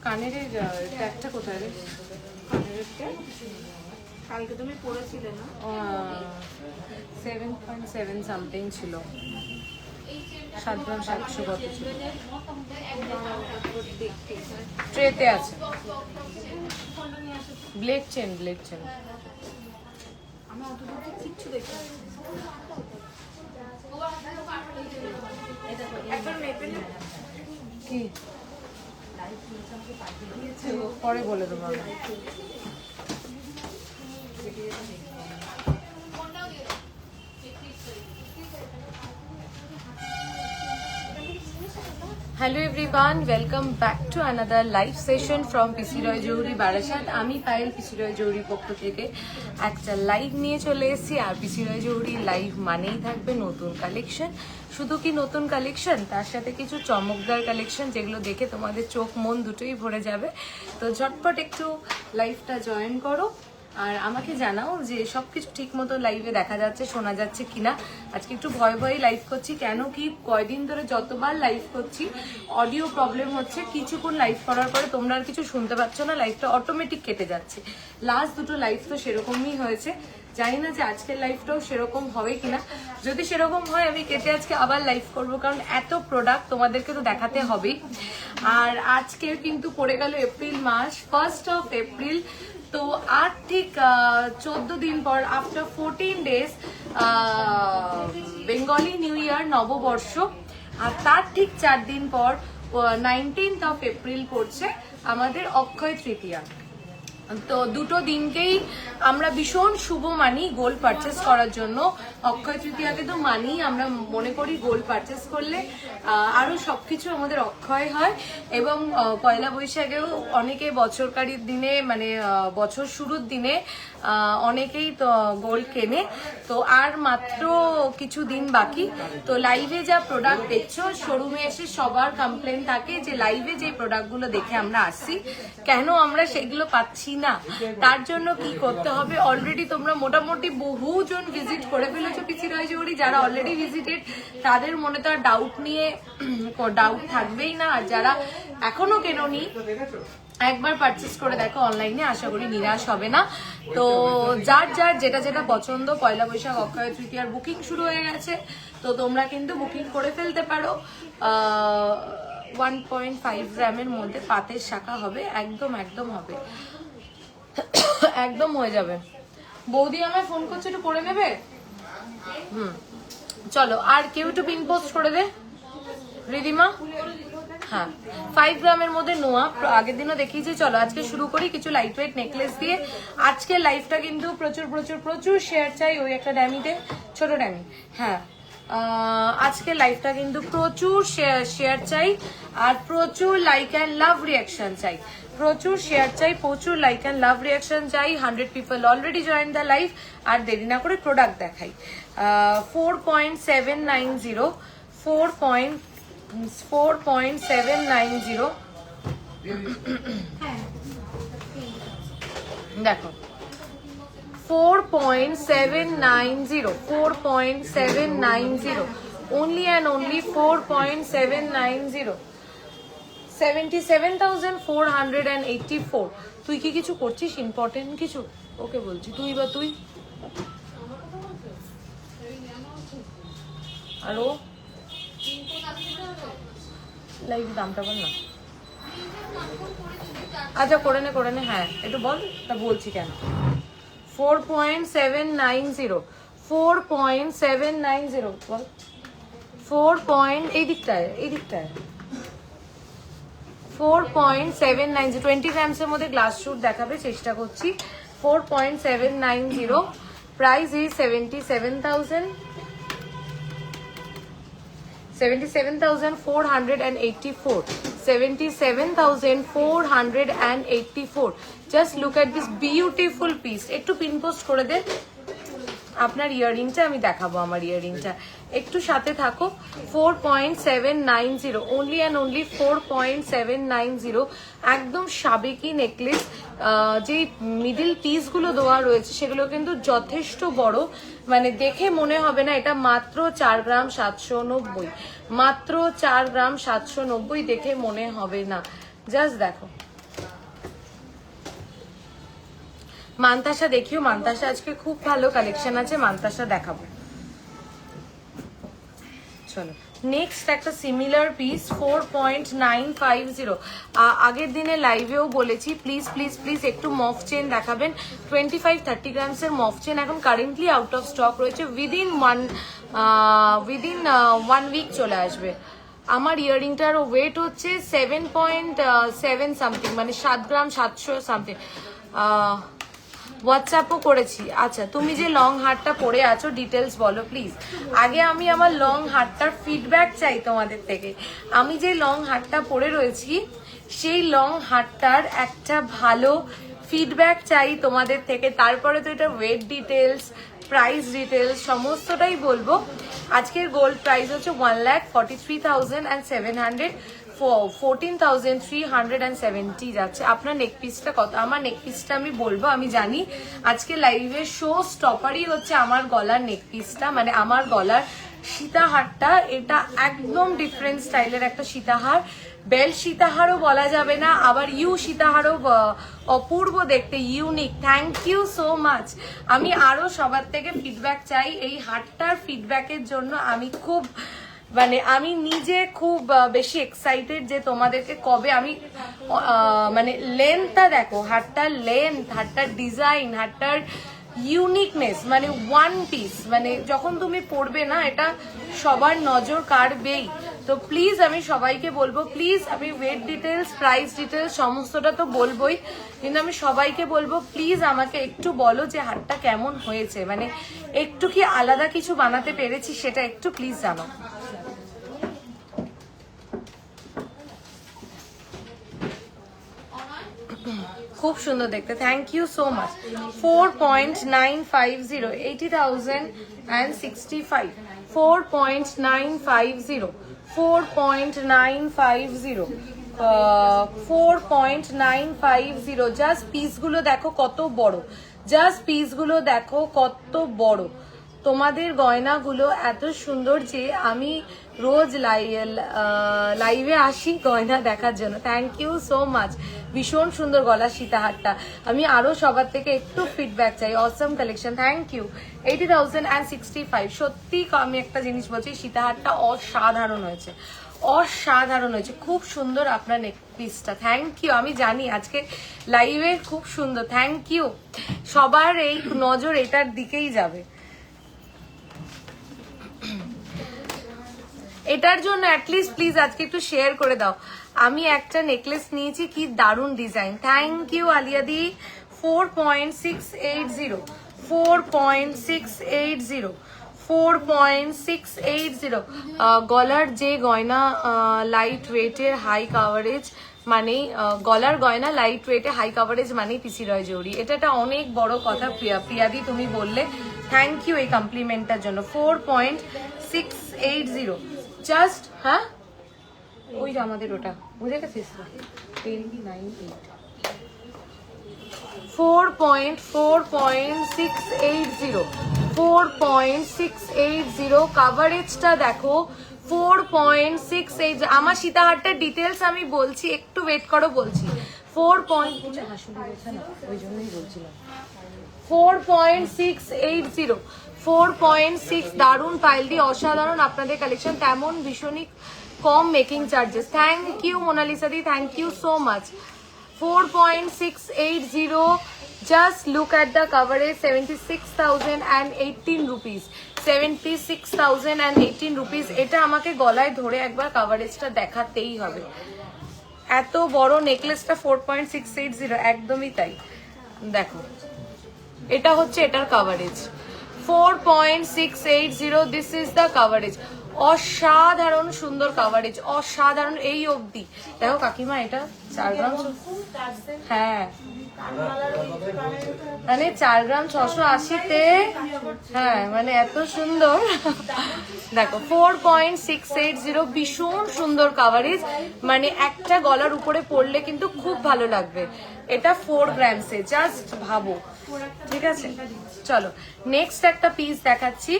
কানের ট্যাগটা কোথায় রে? কানের কালকে তুমি পড়েছিলে না? 7.7 সামথিং ছিল। 7 গ্রাম 700 কত ছিল? ট্রেতে আছে। ব্লেড চেন আমি অত দূর কিচ্ছু দেখি না। একবার মেপে নে। কি পরে বলে দেবো আমি। Hello everyone, welcome back to another live session from PC Roy Jahuri Barasat. আমি পায়েল পিসি রয় জহুরির পক্ষ থেকে একটা লাইভ নিয়ে চলে এসেছি। আর পিসি রয় জহুরি লাইভ মানেই থাকবে নতুন কালেকশন। শুধু কি নতুন কালেকশন, তার সাথে কিছু চমকদার কালেকশন যেগুলো দেখে তোমাদের চোখ মন দুটোই ভরে যাবে। তো ঝটপট একটু লাইভটা জয়েন করো আর আমাকে জানাও যে সবকিছু ঠিক মতো লাইভে দেখা যাচ্ছে, শোনা যাচ্ছে কিনা। আজকে একটু ভয়ে ভয়ে লাইভ করছি, কেন কি কয়দিন ধরে যতবার লাইভ করছি অডিও প্রবলেম হচ্ছে। কিছুক্ষণ লাইভ করার পরে তোমরা আর কিছু শুনতে পাচ্ছ না, লাইভটা অটোমেটিক কেটে যাচ্ছে। লাস্ট দুটো লাইভ তো সেরকমই হয়েছে, জানি না যে আজকের লাইভটাও সেরকম হবে কিনা। যদি সেরকম হয় আমি কেটে আজকে আবার লাইভ করব, কারণ এত প্রোডাক্ট তোমাদেরকে তো দেখাতে হবেই। আর আজকে কিন্তু পড়ে গেল April mass, 1st of April. তো আর ঠিক 14 দিন পর, after 14 days Bengali new year নববর্ষ। আর তার ঠিক 4 দিন পর 19th of এপ্রিল পড়ছে আমাদের অক্ষয় তৃতীয়া। তো দুটো দিনকেই আমরা ভীষণ শুভ মানি গোল্ড পারচেস করার জন্য। অক্ষয় তৃতীয়াকে তো মানি, আমরা মনে করি গোল্ড পারচেস করলে আরো সবকিছু আমাদের অক্ষয় হয়। এবং পয়লা বৈশাখেও অনেকে বছরকারীর দিনে, মানে বছর শুরুর দিনে অনেকেই তো গোল্ড কেনে। তো আর মাত্র কিছু দিন বাকি। তো লাইভে যা প্রোডাক্ট দেখছো, শোরুমে এসে সবার কমপ্লেন থাকে যে লাইভে যে প্রোডাক্টগুলো দেখে আমরা আসছি, কেন আমরা সেগুলো পাচ্ছি না। তার জন্য কি করতে হবে, অলরেডি তোমরা মোটামুটি বহুজন ভিজিট করে ফেলেছো পিসি রয় জহুরি। যারা অলরেডি ভিজিটেড তাদের মনে তো আর ডাউট নিয়ে ডাউট থাকবেই না। আর যারা এখনো কেননি, একবার পারচেস করে দেখো অনলাইনে, আশা করি নিরাশ হবে না। তো যার যার যেটা যেটা পছন্দ, পয়লা বৈশাখ অক্ষয় তৃতীয়ার বুকিং শুরু হয়ে গেছে, তো তোমরা কিন্তু বুকিং করে ফেলতে পারো। 1.5 গ্রামের মধ্যে পাতের শাখা হবে, একদম একদম হবে, একদম হয়ে যাবে। বৌদি আমায় ফোন করছে, একটু করে নেবে? চলো, আর কেউ একটু পিন পোস্ট করে দে রিদিমা। হ্যাঁ, 5 গ্রামের মধ্যে নোয়া। আগের দিনও দেখিয়েছি। চলো আজকে শুরু করি কিছু লাইট ওয়েট নেকলেস দিয়ে। আজকের লাইফটা কিন্তু প্রচুর প্রচুর প্রচুর শেয়ার চাই। ওই একটা ড্যামিতে, ছোট ড্যামি। হ্যাঁ, আজকের লাইফটা কিন্তু প্রচুর শেয়ার চাই আর প্রচুর লাইক অ্যান্ড লাভ রিয়াকশন চাই। প্রচুর শেয়ার চাই, প্রচুর লাইক অ্যান্ড লাভ রিয়াকশন চাই। 100 people already join the live. আর দেরি না করে প্রোডাক্ট দেখাই। 4.790, 4.790 দেখো, 4.790, only and only 4.790, 77,484। তুই কি কিছু করছিস ইম্পর্টেন্ট কিছু? ওকে বলছি তুই বা তুই। আর ও লাইভ দামটা বল না। আচ্ছা করে নে। হ্যাঁ একটু বল, তা বলছি কেন। 4.790, 4.790 বল। 4. এই দিকটায় 4.790, 20 গ্রামসের মধ্যে গ্লাস শুট দেখাবে, চেষ্টা করছি। 4.790, price is 77,484, 77,484। Just look at this beautiful piece. একটু পিন পোস্ট করে দে আপনার ইয়াররিংটা, আমি দেখাবো আমার ইয়াররিংটা, একটু সাথে থাকো। 4.790, অনলি অ্যান্ড অনলি 4.790। একদম সাবেকি নেকলেস। যে মিডিল পিসগুলো দেওয়া রয়েছে সেগুলো কিন্তু যথেষ্ট বড়, মানে দেখে মনে হবে না এটা মাত্র 4 গ্রাম 790, মাত্র 4 গ্রাম 790 দেখে মনে হবে না। জাস্ট দেখো, মান্তাসা দেখিও, মান্তাসা আজকে খুব ভালো কালেকশন আছে, মান্তাসা দেখাবো। চলো নেক্সট একটা সিমিলার পিস 4.950। আগের দিনে লাইভেও বলেছি প্লিজ প্লিজ প্লিজ একটু মফ চেন দেখাবেন। 25-30 গ্রামসের মফ চেন এখন কারেন্টলি আউট অফ স্টক রয়েছে, উইদিন ওয়ান উইক চলে আসবে। আমার ইয়াররিংটার ওয়েট হচ্ছে 7.7 সামথিং, মানে 7 গ্রাম 700 সামথিং। হোয়াটসঅ্যাপও করেছি। আচ্ছা তুমি যে লং হারটা পরে আছো ডিটেলস বলো প্লিজ। আগে আমি আমার লং হারটার ফিডব্যাক চাই তোমাদের থেকে। আমি যে লং হারটা পরে রয়েছি সেই লং হারটার একটা ভালো ফিডব্যাক চাই তোমাদের থেকে, তারপরে তো এটা ওয়েট ডিটেলস, প্রাইস ডিটেলস সমস্তটাই বলবো। আজকের গোল্ড প্রাইস হচ্ছে 1,43,700, 14,370 যাচ্ছে। আপনার নেক পিসটা কত? আমার নেক পিসটা আমি বলবো, আমি জানি আজকে লাইভের শো স্টপারই হচ্ছে আমার গলার নেক পিসটা, মানে আমার গলার সীতাহারটা। এটা একদম ডিফারেন্ট স্টাইলের একটা সীতাহার, বেল সীতাহারও বলা যাবে না, আবার ইউ সীতাহারও অপূর্ব দেখতে, unique. Thank you so much. আমি আরো সবার থেকে ফিডব্যাক চাই এই হারটার ফিডব্যাকের জন্য। আমি খুব মানে আমি নিজে খুব বেশি এক্সাইটেড যে তোমাদেরকে কবে আমি মানে লেন্থটা দেখো, হারটার লেন্থ, হারটার ডিজাইন, হারটার ইউনিকনেস, মানে ওয়ান পিস, মানে যখন তুমি পড়বে না এটা সবার নজর কাড়বেই। তো প্লিজ আমি সবাইকে বলবো, প্লিজ আমি ওয়েট ডিটেলস, প্রাইস ডিটেলস সমস্তটা তো বলবোই, কিন্তু আমি সবাইকে বলবো প্লিজ আমাকে একটু বলো যে হারটা কেমন হয়েছে, মানে একটু কি আলাদা কিছু বানাতে পেরেছি সেটা একটু প্লিজ জানো। খুব সুন্দর দেখতে, thank you so much. 4.950, 80,065, 4.950, 4.950, 4.950। Just পিসগুলো দেখো কত বড়, জাস্ট পিসগুলো দেখো কত বড়। তোমাদের গয়নাগুলো এত সুন্দর যে আমি রোজ লাইভে আসি গয়না দেখার জন্য। Thank you so much. ভীষণ সুন্দর গলা সীতাহারটা। আমি আরো সবার থেকে একটু ফিডব্যাক চাই। অসম কালেকশন, থ্যাংক ইউ। 80,065। সত্যি আমি একটা জিনিস বলছি, সীতাহারটা অসাধারণ হয়েছে, অসাধারণ হয়েছে, খুব সুন্দর আপনার নেক পিসটা। Thank you. আমি জানি আজকে লাইভে খুব সুন্দর, থ্যাংক ইউ। সবার এই নজর এটার দিকেই যাবে। এটার জন্য অ্যাটলিস্ট প্লিজ আজকে একটু শেয়ার করে দাও। আমি একটা নেকলেস নিয়েছি, কি দারুণ ডিজাইন। Thank you আলিয়াদি। 4.680, 4.680, 4.680। গলার যে গয়না লাইট ওয়েটের হাই কাভারেজ, মানে গলার গয়না লাইট ওয়েটে হাই কাভারেজ মানেই পিসি রয় জৌরি। এটা একটা অনেক বড় কথা প্রিয়াদি তুমি বললে, থ্যাংক ইউ এই কমপ্লিমেন্টটার জন্য। 4.680 জাস্ট, হ্যাঁ ওই যে আমাদের ওটা বুঝে গেছিস, 4.680, 4.680 কাভারেজটা দেখো, 4.680। আমার সীতাহারটার ডিটেলস আমি বলছি, একটু ওয়েট করো বলছি। 4.680, 4.6। দারুণ পাইলদি, অসাধারণ আপনাদের কালেকশন, তেমন ভীষণই কম making charges. Thank you Monalisa দি, thank you so much. 4.680, just look at the coverage, 76,018 rupees, 76,018 rupees। এটা আমাকে গলায় ধরে একবার কাভারেজটা দেখাতেই হবে। এত বড় নেকলেসটা 4.680, একদমই তাই। দেখো এটা হচ্ছে এটার coverage, 4.680, this is the coverage. অসাধারণ সুন্দর কাভারেজ, অসাধারণ। এই অবধি দেখো কাকিমা, এটা 4 গ্রাম, হ্যাঁ মানে 4 গ্রাম 680-তে, হ্যাঁ মানে এত সুন্দর। দেখো 4.680, ভীষণ সুন্দর কাভারেজ, মানে একটা গলার উপরে পড়লে কিন্তু খুব ভালো লাগবে। এটা 4 গ্রামসে, জাস্ট ভাবো, ঠিক আছে। চলো নেক্সট একটা পিস দেখাচ্ছি।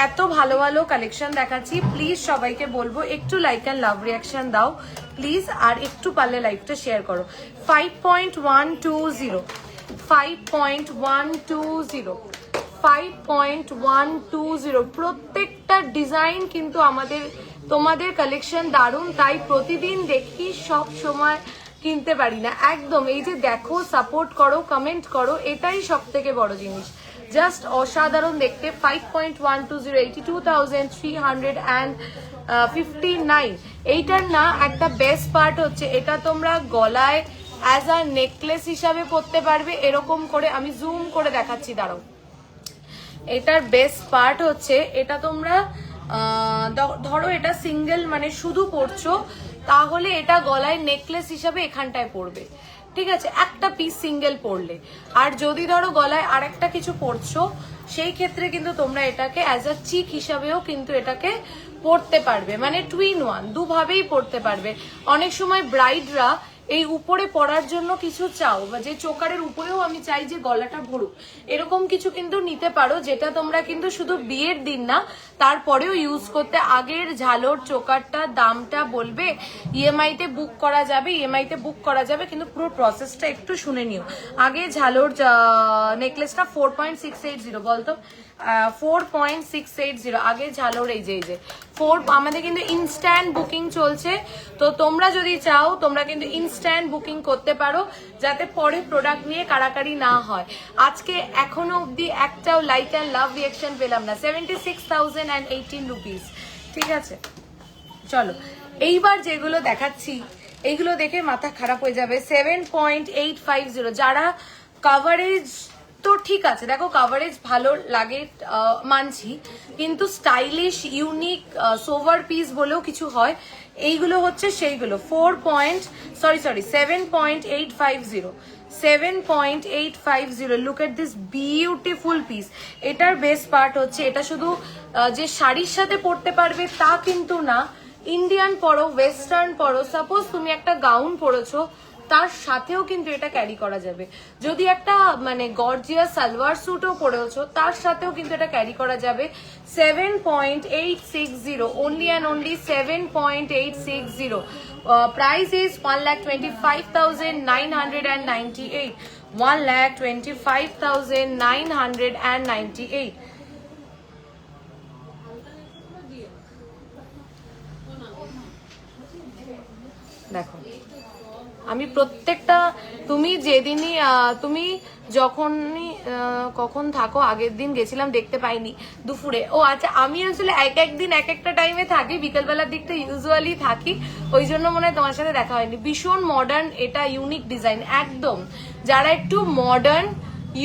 এত ভালো ভালো কালেকশন দেখাচ্ছি, প্লিজ সবাইকে বলবো একটু লাইক অ্যান্ড লাভ রিয়াকশন দাও প্লিজ, আর একটু পারলে লাইভটা শেয়ার করো। 5.120, 5.120, 5.120। প্রত্যেকটা ডিজাইন কিন্তু তোমাদের কালেকশন দারুণ, তাই প্রতিদিন দেখি, সব সময় কিনতে পারি না। একদম, এই যে দেখো, সাপোর্ট করো, কমেন্ট করো, এটাই সব থেকে বড় জিনিস। জাস্ট অসাধারণ দেখতে। 5.120, 82,359। এইটার না একটা বেস্ট পার্ট হচ্ছে এটা তোমরা গলায় অ্যাজ আ নেকলেস হিসাবে পরতে পারবে, এরকম করে। আমি জুম করে দেখাচ্ছি, দাঁড়াও। এটার বেস্ট পার্ট হচ্ছে এটা তোমরা ধরো এটা সিঙ্গেল মানে শুধু পরছো, তাহলে এটা গলায় নেকলেস হিসাবে এখানটায় পরবে, ঠিক আছে, একটা পিস সিঙ্গেল পরলে। আর যদি ধরো গলায় আরেকটা কিছু পরছো, সেই ক্ষেত্রে কিন্তু তোমরা এটাকে অ্যাজ আ চিক হিসাবেও কিন্তু এটাকে পরতে পারবে, মানে 2 in 1, দুভাবেই পরতে পারবে। অনেক সময় ব্রাইডরা এই উপরে পরার জন্য কিছু চাও, বা যে চোকারের উপরেও আমি চাই যে গলাটা ভরুক, এরকম কিছু কিন্তু নিতে পারো, যেটা তোমরা কিন্তু শুধু বিয়ের দিন না, তারপরেও ইউজ করতে। আগের ঝালোর চোকারটা দামটা বলবে, ইএমআই তে বুক করা যাবে, ইএমআই তে বুক করা যাবে, কিন্তু পুরো প্রসেসটা একটু শুনে নিও। আগে ঝালোর নেকলেসটা 4.680, বলতো 4.680 আগে ঝালোর। এই যে 4, আমাদের কিন্তু ইনস্ট্যান্ট বুকিং চলছে, তো তোমরা যদি চাও তোমরা কিন্তু ইনস্ট্যান্ট বুকিং করতে পারো, যাতে পরে প্রোডাক্ট নিয়ে কাড়াকাড়ি না হয়। আজকে এখনো অবধি একটাও লাইক অ্যান্ড লাভ রিয়াকশন পেলাম না। 76,018 রুপিস, ঠিক আছে। চলো এইবার যেগুলো দেখাচ্ছি, এইগুলো দেখে মাথা খারাপ হয়ে যাবে। 7.850, যারা কাভারেজ তো ঠিক আছে, দেখো কাভারেজ ভালো লাগে, মানছি, কিন্তু স্টাইলিশ ইউনিক সোভার পিস বলেও কিছু হয়, এইগুলো হচ্ছে সেইগুলো। 7.850, 7.850। Look at this beautiful piece. এটার বেস্ট পার্ট হচ্ছে এটা শুধু যে শাড়ির সাথে পরতে পারবে তা কিন্তু না, ইন্ডিয়ান পরো, ওয়েস্টার্ন পরো, সাপোজ তুমি একটা গাউন পরেছো, তার সাথেও কিন্তু এটা ক্যারি করা যাবে। যদি একটা মানে গর্জিয়াস সালোয়ার স্যুটও পরেছো, তার সাথেও কিন্তু এটা ক্যারি করা যাবে। 7.860, only and only 7.860। Price is 1,25,998, 1,25,998। দেখো, আমি প্রত্যেকটা, তুমি যেদিনই তুমি যখনই কখন থাকো, আগের দিন গেছিলাম দেখতে পাইনি দুপুরে। ও আচ্ছা, আমি আসলে এক একদিন এক একটা টাইমে থাকি, বিকেলবেলার দিকটা ইউজুয়ালি থাকি, ওই জন্য মনে হয় তোমার সাথে দেখা হয়নি। ভীষণ মডার্ন, এটা ইউনিক ডিজাইন একদম। যারা একটু মডার্ন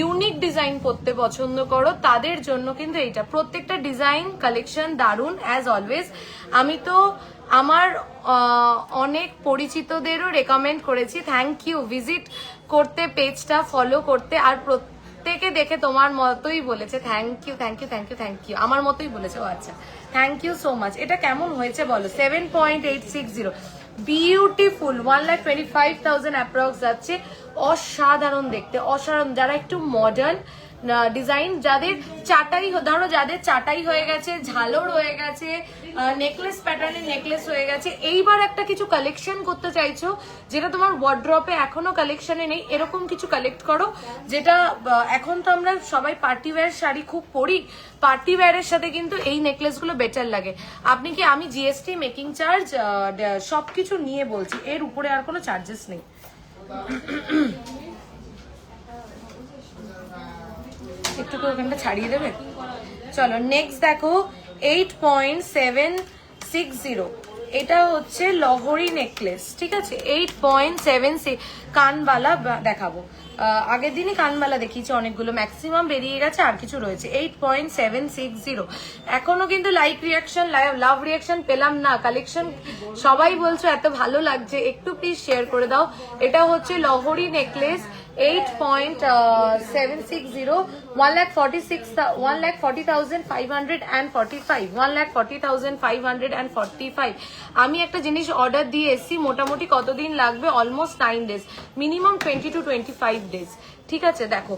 ইউনিক ডিজাইন পরতে পছন্দ করো, তাদের জন্য কিন্তু এইটা। প্রত্যেকটা ডিজাইন কালেকশন দারুণ অ্যাজ অলওয়েজ। আমি তো আমার অনেক পরিচিতদেরও রেকমেন্ড করেছি, থ্যাংক ইউ, ভিজিট করতে, পেজটা ফলো করতে, আর প্রত্যেকে দেখে তোমার মতোই বলেছে। Thank you, thank you, thank you, thank you, আমার মতোই বলেছে। ও আচ্ছা, থ্যাংক ইউ সো মাচ। এটা কেমন হয়েছে বলো? 7.860, বিউটিফুল। 1,25,000 অ্যাপ্রক্স যাচ্ছে। অসাধারণ দেখতে, অসাধারণ। যারা একটু মডার্ন ডিজাইন, যাদের চাটাই, ধরো যাদের চাটাই হয়ে গেছে, ঝালর হয়ে গেছে, নেকলেস প্যাটার্নের নেকলেস হয়ে গেছে, এইবার একটা কিছু কালেকশন করতে চাইছো যেটা তোমার ওয়ার্ড্রপে এখনো কালেকশনে নেই, এরকম কিছু কালেক্ট করো। যেটা এখন তো আমরা সবাই পার্টি ওয়্যার শাড়ি খুব পরি, পার্টি ওয়্যারের সাথে কিন্তু এই নেকলেসগুলো বেটার লাগে। আপনি কি, আমি জিএসটি, মেকিং চার্জ সবকিছু নিয়ে বলছি, এর উপরে আর কোনো চার্জেস নেই। একটু করে ওখানটা ছাড়িয়ে দেবে। চলো নেক্সট দেখো, 8.760, এটা হচ্ছে লহরি নেকলেস, ঠিক আছে। 8.76 কানবালা দেখাবো। আগের দিনই কানবালা দেখিয়েছি অনেকগুলো, ম্যাক্সিমাম বেরিয়ে গেছে, আর কিছু রয়েছে। 8.760। এখনো কিন্তু লাইক রিয়াকশন, লাভ রিয়াকশন পেলাম না। কালেকশন সবাই বলছো এত ভালো লাগছে, একটু প্লিজ শেয়ার করে দাও। এটা হচ্ছে লহরি নেকলেস, 8.760, 1,40,545, 1,40,545। আমি একটা জিনিস অর্ডার দিয়ে এসছি, মোটামুটি কতদিন লাগবে? Almost 9 days, minimum 20 to 25 days, ঠিক আছে। দেখো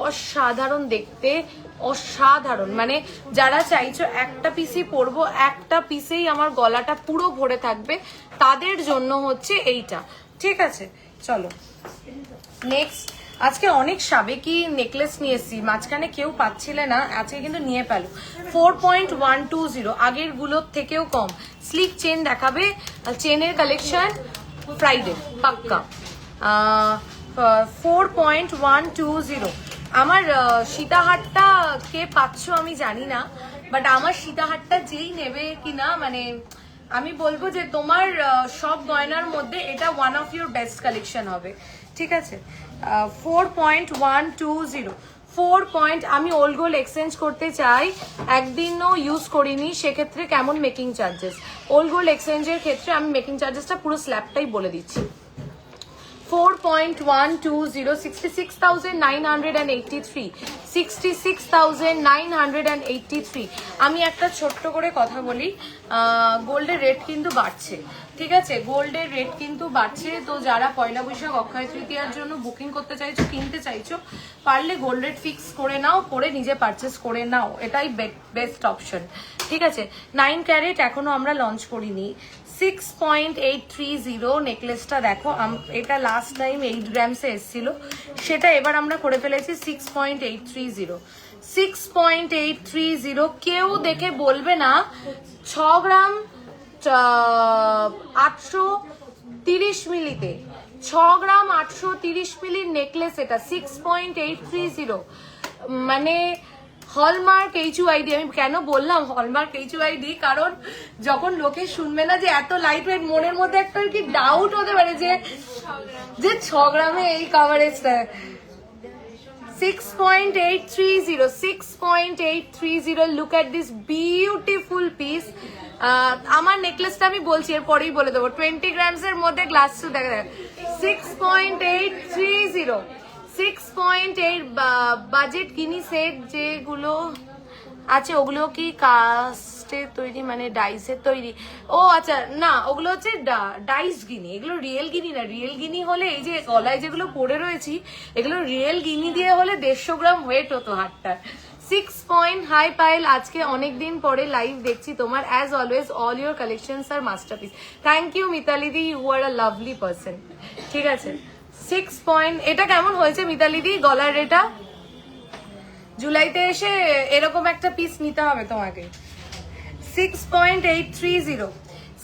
অসাধারণ দেখতে, অসাধারণ। মানে যারা চাইছো একটা পিসই পরবো, একটা পিসেই আমার গলাটা পুরো ভরে থাকবে, তাদের জন্য হচ্ছে এইটা, ঠিক আছে। চলো নেক্সট আজকে অনেক সাবেকি নেকলেস নিয়ে এসেছি, মাঝখানে কেউ পাচ্ছিলে না, আজকে কিন্তু নিয়ে পেলো। 4.120, আগের গুলোর থেকেও কম। স্লিক চেন দেখাবে, চেনের কালেকশন ফ্রাইডে পাক্কা। 4.120। আমার সীতাহারটা কে পাচ্ছ আমি জানি না, বাট আমার সীতাহারটা যেই নেবে কিনা, মানে আমি বলবো যে তোমার সব গয়নার মধ্যে এটা one of your best collection হবে, ঠিক আছে। 4.120। আমি ওল্ড গোল্ড এক্সচেঞ্জ করতে চাই, একদিনও ইউজ করিনি, সেক্ষেত্রে কেমন মেকিং চার্জেস? ওল্ড গোল্ড এক্সচেঞ্জের ক্ষেত্রে আমি মেকিং চার্জেসটা পুরো স্ল্যাবটাই বলে দিচ্ছি। 4.120, 66,983, 66,983। আমি একটা ছোট্ট করে কথা বলি, গোল্ডের রেট কিন্তু বাড়ছে, ঠিক আছে, গোল্ডের রেট কিন্তু বাড়ছে। তো যারা পয়লা বৈশাখ অক্ষয় তৃতীয়ার জন্য বুকিং করতে চাইছো, কিনতে চাইছো, পারলে গোল্ড রেট ফিক্স করে নাও, করে নিজে পারচেস করে নাও, এটাই বেস্ট অপশন, ঠিক আছে। 9 ক্যারেট এখনো আমরা লঞ্চ করিনি। 6.830 নেকলেসটা দেখো, এটা লাস্ট টাইম 8 গ্রামসে এসেছিল, সেটা এবার আমরা করে ফেলেছি 6.830। 6.830 কেউ দেখে বলবে না 6 গ্রাম 830 মিলিতে, 6 গ্রাম 830 মিলির নেকলেস এটা 6.830, মানে হলমার্ক HUID। আমি কেন বললাম হলমার্ক HUID, কারণ যখন লোকে শুনবে না যে এত লাইট ওয়েট, মনের মধ্যে একটা কি ডাউট হতে পারে যে 6 গ্রামে এই কাভারেজটা। 6.830, 6.830। Look at this beautiful piece. আমার নেকলেসটা আমি বলছি, এরপরেই বলে দেবো। 20 গ্রামসের মধ্যে গ্লাস টু দেখা যায়। 6.830, 6.8। বাজেট কিনি সেট যেগুলো আছে ওগুলো কি কাস্টের তৈরি, মানে ডাইসের তৈরি? ও আচ্ছা, না ওগুলো হচ্ছে ডাইস গিনি, এগুলো রিয়েল গিনি না। রিয়েল গিনি হলে এই যে গলায় যেগুলো পরে রয়েছি, এগুলো রিয়েল গিনি দিয়ে হলে 150 গ্রাম ওয়েট হতো হারটার। 6 পয়েন্ট। হাই পায়েল, আজকে অনেকদিন পরে লাইভ দেখছি তোমার। As always all your collections আর মাস্টারপিস। থ্যাংক ইউ মিতালি দি, you are a lovely person, ঠিক আছে। 6 পয়েন্ট। এটা কেমন হয়েছে মিতালি দি গলার? এটা জুলাইতে এসে এরকম একটা পিস নিতে হবে তোমাকে। 6.830,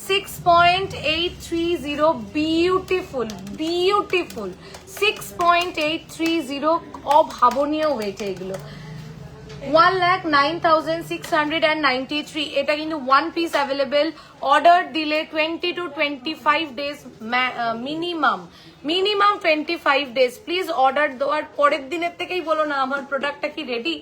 6.830, বিউটিফুল বিউটিফুল। 6.830, অভাবনীয় ওয়েট এগুলো। 1,09,693। এটা কিন্তু ওয়ান পিস অ্যাভেলেবেল। অর্ডার দিলে 20 to 25 days minimum, 25 days. Please order দেওয়ার পরের দিনের থেকেই বলো না আমার প্রোডাক্টটা কি রেডি।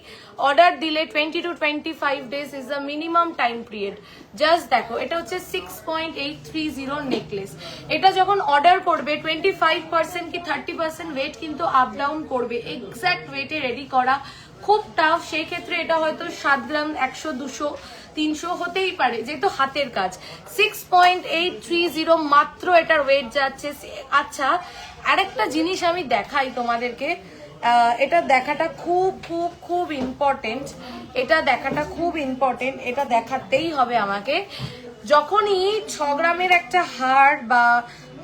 অর্ডার দিলে 20 to 25 days is the minimum time period. Just দেখো, এটা হচ্ছে 6.830 নেকলেস। এটা যখন অর্ডার করবে 25% কি 30% ওয়েট কিন্তু আপ ডাউন করবে। এক্সাক্ট ওয়েটে রেডি করা খুব টাফ। সেই ক্ষেত্রে এটা হয়তো 7 গ্রাম 100, 200, 300 হতেই পারে, যেহেতু হাতের কাজ। 6.830 মাত্র এটার ওয়েট যাচ্ছে। আচ্ছা, আরেকটা জিনিস আমি দেখাই তোমাদেরকে, এটা দেখাটা খুব খুব খুব ইম্পর্টেন্ট, এটা দেখাটা খুব ইম্পর্টেন্ট, এটা দেখাতেই হবে আমাকে। যখনই 6 গ্রামের একটা হার বা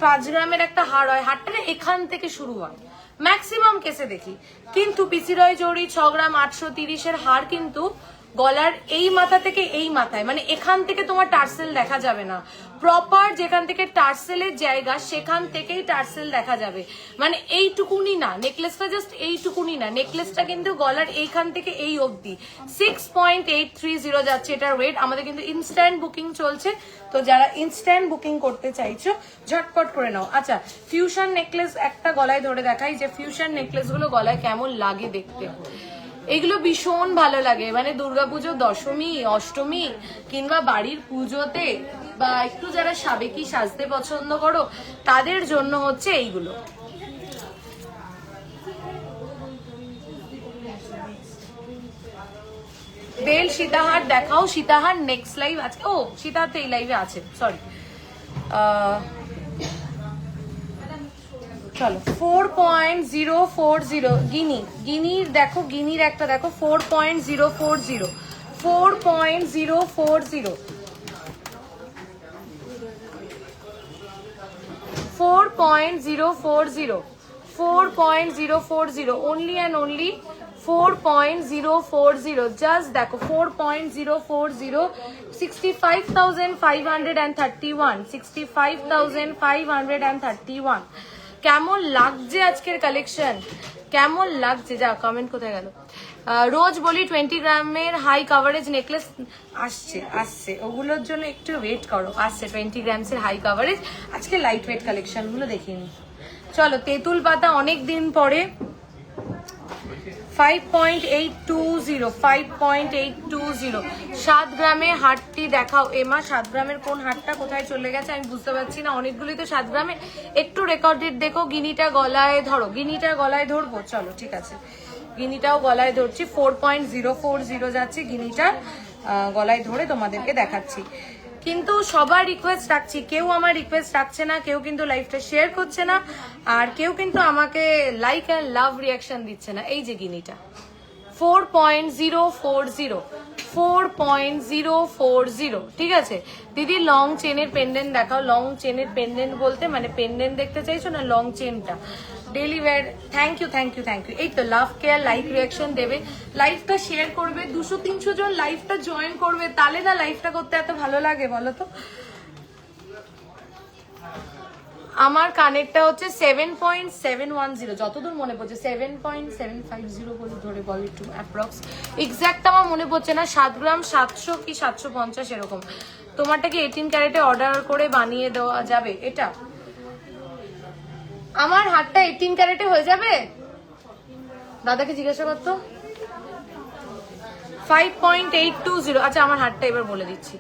5 গ্রামের একটা হার হয়, হারটা এখান থেকে শুরু হয় ম্যাক্সিমাম কেসে দেখি, কিন্তু পিসিরয় জড়ি 6 গ্রাম 830-এর হার কিন্তু গলার এই মাথা থেকে এই মাথায়, মানে এখান থেকে তোমার টার্সেল দেখা যাবে না। প্রপার যেখান থেকে টার্সেলের জায়গা সেখান থেকেই টার্সেল দেখা যাবে, মানে এইটুকুনি না নেকলেসটা, জাস্ট এইটুকুনি না নেকলেসটা কিন্তু গলার এইখান থেকে এই অবধি। 6.830 যাচ্ছে এটার ওয়েট। আমাদের কিন্তু ইনস্ট্যান্ট বুকিং চলছে, তো যারা ইনস্ট্যান্ট বুকিং করতে চাইছো ঝটপট করে নাও। আচ্ছা, ফিউশন নেকলেস একটা গলায় ধরে দেখাই যে ফিউশন নেকলেস গুলো গলায় কেমন লাগে দেখতে। এগুলো ভীষণ ভালো লাগে, মানে দুর্গাপুজো, দশমী, অষ্টমী কিংবা বাড়ির পুজোতে, বা একটু যারা সাবেকি সাজতে পছন্দ করো তাদের জন্য হচ্ছে এইগুলো। বেল সীতাহার দেখাও। সীতাহার নেক্সট লাইভ আজকে, ও সীতাহার তো এই লাইভে আছে, সরি। চলো 4.040 গিনি, গিনির দেখো, গিনির একটা দেখো 4.040, 4.040, 4.040, 4.040 only and only 4.040 just দেখো 4.040 65,531 65,531 কেমন লাগছে আজকের কালেকশন কেমন লাগছে যা কমেন্ট কোথায় গেল রোজ বলি 20 গ্রামের হাই কভারেজ নেকলেস আসছে আসছে ওগুলোর জন্য একটু ওয়েট করো আসছে 20 গ্রামসের হাই কভারেজ আজকে লাইট ওয়েট কালেকশন গুলো দেখিনি চলো তেঁতুল পাতা অনেক দিন পরে 5.820 5.820 7 গ্রামে হাটটি দেখাও এমা 7 গ্রামের কোন হাটটা কোথায় চলে গেছে আমি বুঝতে পারছি না অনেকগুলি তো 7 গ্রামে একটু রেকর্ডেড দেখো গিনিটা গলায় ধরো গিনিটা গলায় ধরবো চলো ঠিক আছে গিনিটাও গলায় ধরছি 4.040 যাচ্ছে গিনিটা গলায় ধরে তোমাদেরকে দেখাচ্ছি কিন্তু সবার রিকোয়েস্ট রাখছি কেউ আমার রিকোয়েস্ট রাখছে না কেউ কিন্তু লাইভটা শেয়ার করছে না আর কেউ কিন্তু আমাকে লাইক এন্ড লাভ রিয়াকশন দিচ্ছে না এই যে গিনিটা 4.040 4.040 ঠিক আছে দিদি লং চেনের পেন্ডেন্ট দেখাও লং চেনের পেন্ডেন্ট বলতে মানে পেন্ডেন্ট দেখতে চাইছো না লং চেনটা daily wear thank you thank you thank you এই তো লাভ কেয়ার লাইক রিয়াকশন দেবে লাইভটা শেয়ার করবে 200-300 জন লাইভটা জয়েন করবে তাহলে না লাইভটা করতে এত ভালো লাগে বলো তো আমার কানেরটা হচ্ছে 7.710 যতদূর মনে পড়ছে 7.750 বলে ধরে বল একটু অ্যাপ্রক্স এক্স্যাক্ট আমার মনে পড়ছে না 7 গ্রাম 700 কি 750 এরকম তোমারটা কি 18 ক্যারেটে অর্ডার করে বানিয়ে দেওয়া যাবে এটা আমার হাতটা 18 ক্যারেটে হয়ে যাবে দাদাকে জিজ্ঞাসা করতো 5.820 আচ্ছা আমার হাতটা এবার বলে দিচ্ছি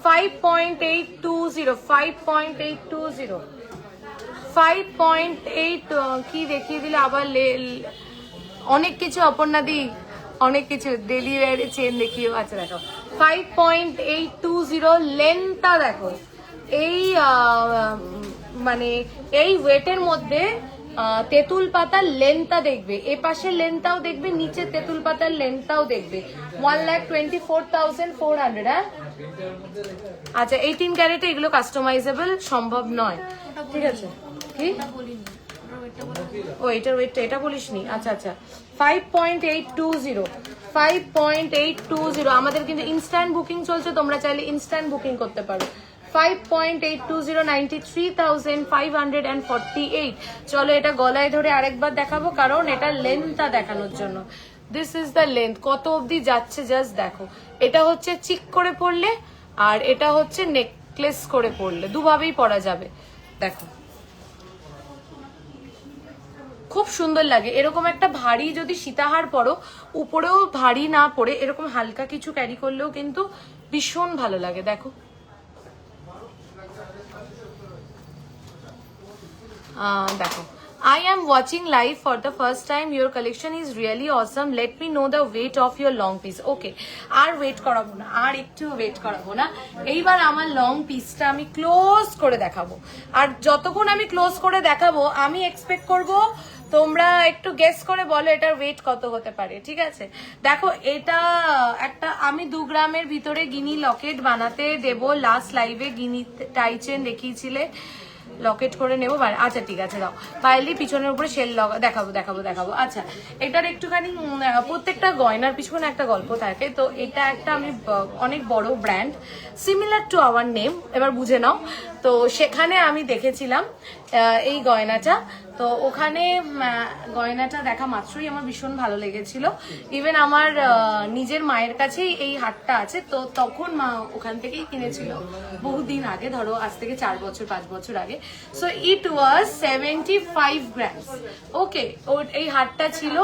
5.820 5.8 কি দেখিয়ে দিলে আবার অনেক কিছু অপর্ণা দি অনেক কিছু ডেলি ওয়্যারে চেন দেখিয়ে আচ্ছা দেখো 5.820 লেন্থটা দেখো এই মানে এই ওয়েটের মধ্যে তেঁতুল পাতার লেন্থটা দেখবে এ পাশের লেন্থটাও দেখবে নিচে তেঁতুল পাতার লেন্থটাও দেখবে 1,24,400 হ্যাঁ আচ্ছা 18 ক্যারেটে এগুলো কাস্টমাইজেবল সম্ভব নয় ঠিক আছে কি ও এটার ওয়েটটা এটা বলিসনি আচ্ছা আচ্ছা 5.820 5.820 আমাদের কিন্তু ইনস্ট্যান্ট বুকিং চলছে তোমরা চাইলে ইনস্ট্যান্ট বুকিং করতে পারো 5.820 93,548 চলো এটা গলায় ধরে আরেকবার দেখাবো কারণ এটা লেন্থটা দেখানোর জন্য দিস ইজ দ্য লেন্থ কত অবধি যাচ্ছে জাস্ট দেখো এটা হচ্ছে চিক করে পরলে আর এটা হচ্ছে নেকলেস করে পরলে দুভাবেই পরা যাবে দেখো খুব সুন্দর লাগে এরকম একটা ভারী যদি সীতাহার পরো উপরেও ভারী না পরে এরকম হালকা কিছু ক্যারি করলেও কিন্তু ভীষণ ভালো লাগে দেখো দেখো I am watching live for the first time. Your collection is really awesome. Let me know the weight of your long piece. Okay. আর ওয়েট করাবো না আর একটু ওয়েট করাবো না এইবার আমার লং পিসটা আমি ক্লোজ করে দেখাবো আর যতক্ষণ আমি ক্লোজ করে দেখাবো আমি এক্সপেক্ট করব তোমরা একটু গেস করে বলো এটার ওয়েট কত হতে পারে ঠিক আছে দেখো এটা একটা আমি 2 গ্রামের ভিতরে গিনি লকেট বানাতে দেব লাস্ট লাইভে গিনি টাইচেন দেখিয়েছিলে লকেট করে নেবো আচ্ছা ঠিক আছে দাও পাইলি পিছনের উপরে শেল দেখাবো আচ্ছা এটার একটুখানি প্রত্যেকটা গয়নার পিছনে একটা গল্প থাকে তো এটা একটা আমি অনেক বড় brand similar to our name এবার বুঝে নাও তো সেখানে আমি দেখেছিলাম এই গয়নাটা তো ওখানে গয়নাটা দেখা মাত্রই আমার ভীষণ ভালো লেগেছিল ইভেন আমার নিজের মায়ের কাছেই এই হাটটা আছে তো তখন মা ওখান থেকেই কিনেছিল বহুদিন আগে ধরো আজ থেকে 4 বছর 5 বছর আগে সো ইট ওয়াজ 75 গ্রামস ওকে এই হাটটা ছিল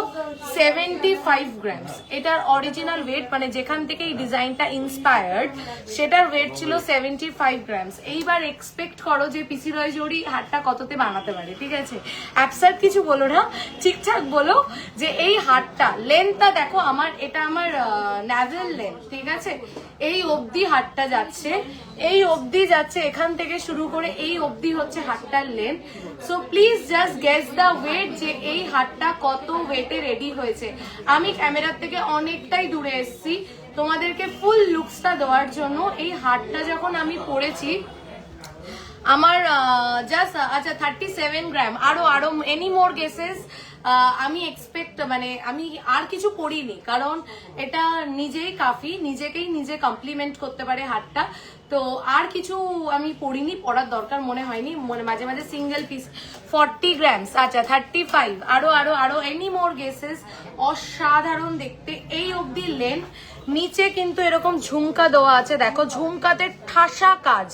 75 গ্রামস এটার অরিজিনাল ওয়েট মানে যেখান থেকে এই ডিজাইনটা ইন্সপায়ার্ড সেটার ওয়েট ছিল 75 গ্রামস এইবার এক্সপেক্ট করো যে পিসি রয় জড়ি হাটটা কততে বানাতে পারে ঠিক আছে অ্যাবসার্ড কিছু বলো না ঠিকঠাক বলো যে এই হাটটা লেন্থটা দেখো আমার এটা আমার ন্যাভেল লেন্থ ঠিক আছে এই অবধি হাটটা যাচ্ছে এই অবধি যাচ্ছে এখান থেকে শুরু করে এই অবধি হচ্ছে হাটটার length so please just guess the weight যে এই হাটটা কত ওয়েটে রেডি হয়েছে আমি ক্যামেরার থেকে অনেকটাই দূরে এসেছি তোমাদেরকে ফুল লুকসটা দেওয়ার জন্য এই হাটটা যখন আমি পরেছি আমার জাস্ট আচ্ছা 37 গ্রাম। আরো আরো এনি মোর গেসেস? আমি এক্সপেক্ট মানে আমি আর কিছু পড়িনি, কারণ এটা নিজেই কাফি, নিজেকেই নিজে কমপ্লিমেন্ট করতে পারে হারটা। তো আর কিছু আমি পড়িনি, পড়ার দরকার মনে হয়নি, মনে মাঝে মাঝে সিঙ্গেল পিস। 40 গ্রামস, আচ্ছা 35। আরো আরো আরো এনি মোর গেসেস? অসাধারণ দেখতে, এই অবধি লেন্থ। নিচে কিন্তু এরকম ঝুমকা দেওয়া আছে, দেখো ঝুমকাতে ঠাসা কাজ,